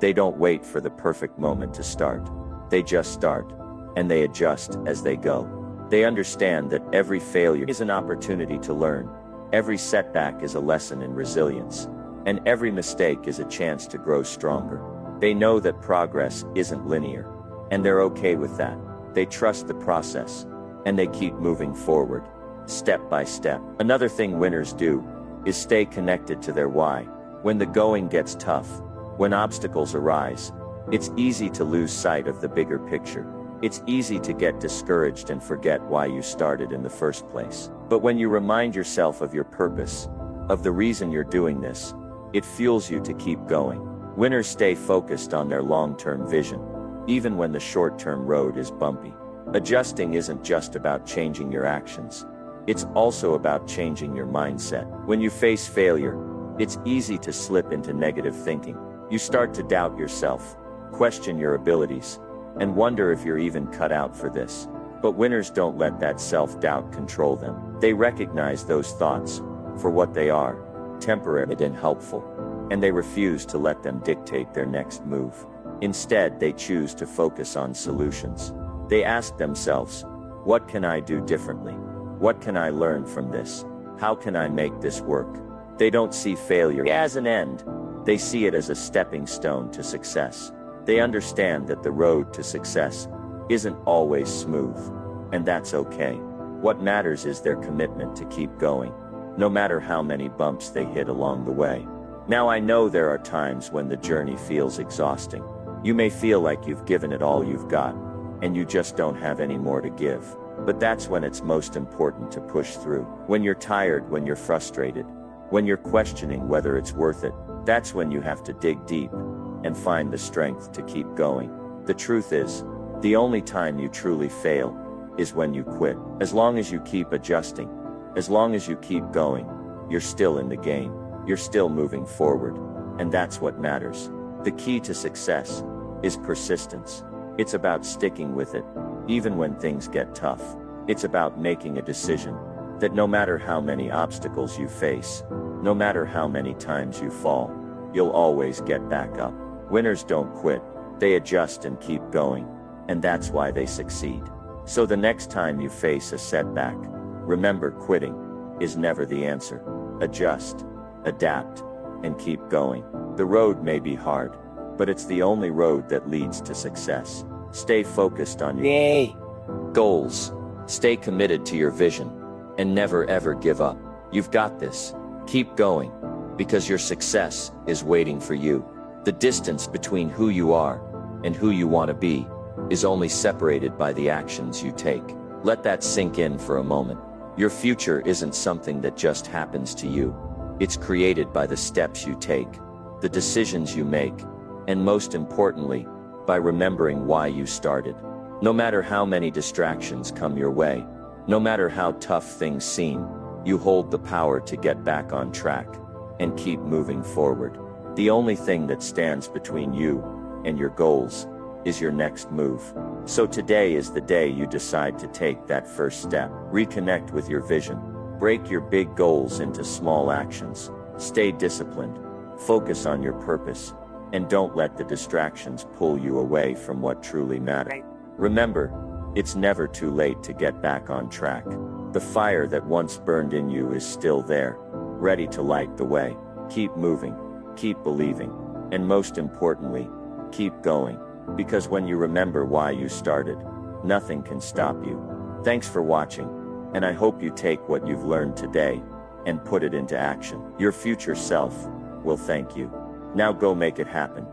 Speaker 1: They don't wait for the perfect moment to start. They just start, and they adjust as they go. They understand that every failure is an opportunity to learn. Every setback is a lesson in resilience, and every mistake is a chance to grow stronger. They know that progress isn't linear, and they're okay with that. They trust the process, and they keep moving forward, step by step. Another thing winners do is stay connected to their why. When the going gets tough, when obstacles arise, it's easy to lose sight of the bigger picture. It's easy to get discouraged and forget why you started in the first place. But when you remind yourself of your purpose, of the reason you're doing this, it fuels you to keep going. Winners stay focused on their long-term vision, even when the short-term road is bumpy. Adjusting isn't just about changing your actions. It's also about changing your mindset. When you face failure, it's easy to slip into negative thinking. You start to doubt yourself, question your abilities, and wonder if you're even cut out for this. But winners don't let that self-doubt control them. They recognize those thoughts for what they are, temporary and helpful, and they refuse to let them dictate their next move. Instead, they choose to focus on solutions. They ask themselves, what can I do differently? What can I learn from this? How can I make this work? They don't see failure as an end. They see it as a stepping stone to success. They understand that the road to success isn't always smooth, and that's okay. What matters is their commitment to keep going, no matter how many bumps they hit along the way. Now, I know there are times when the journey feels exhausting. You may feel like you've given it all you've got, and you just don't have any more to give. But that's when it's most important to push through. When you're tired, when you're frustrated,
Speaker 2: When you're questioning whether it's worth it, that's when you have to dig deep and find the strength to keep going. The truth is, the only time you truly fail is when you quit. As long as you keep adjusting, as long as you keep going, you're still in the game. You're still moving forward. And that's what matters. The key to success is persistence. It's about sticking with it, even when things get tough. It's about making a decision that no matter how many obstacles you face, no matter how many times you fall, you'll always get back up. Winners don't quit, they adjust and keep going. And that's why they succeed. So the next time you face a setback, remember, quitting is never the answer. Adjust, adapt, and keep going. The road may be hard, but it's the only road that leads to success. Stay focused on your
Speaker 1: goals. Stay committed to your vision. And never ever give up. You've got this. Keep going. Because your success is waiting for you. The distance between who you are and who you want to be is only separated by the actions you take. Let that sink in for a moment. Your future isn't something that just happens to you. It's created by the steps you take, the decisions you make, and most importantly, by remembering why you started. No matter how many distractions come your way, no matter how tough things seem, you hold the power to get back on track and keep moving forward. The only thing that stands between you and your goals is your next move. So today is the day you decide to take that first step. Reconnect with your vision. Break your big goals into small actions. Stay disciplined. Focus on your purpose. And don't let the distractions pull you away from what truly matters. Remember, it's never too late to get back on track. The fire that once burned in you is still there, ready to light the way. Keep moving, keep believing, and most importantly, keep going. Because when you remember why you started, nothing can stop you. Thanks for watching, and I hope you take what you've learned today and put it into action. Your future self will thank you. Now go make it happen.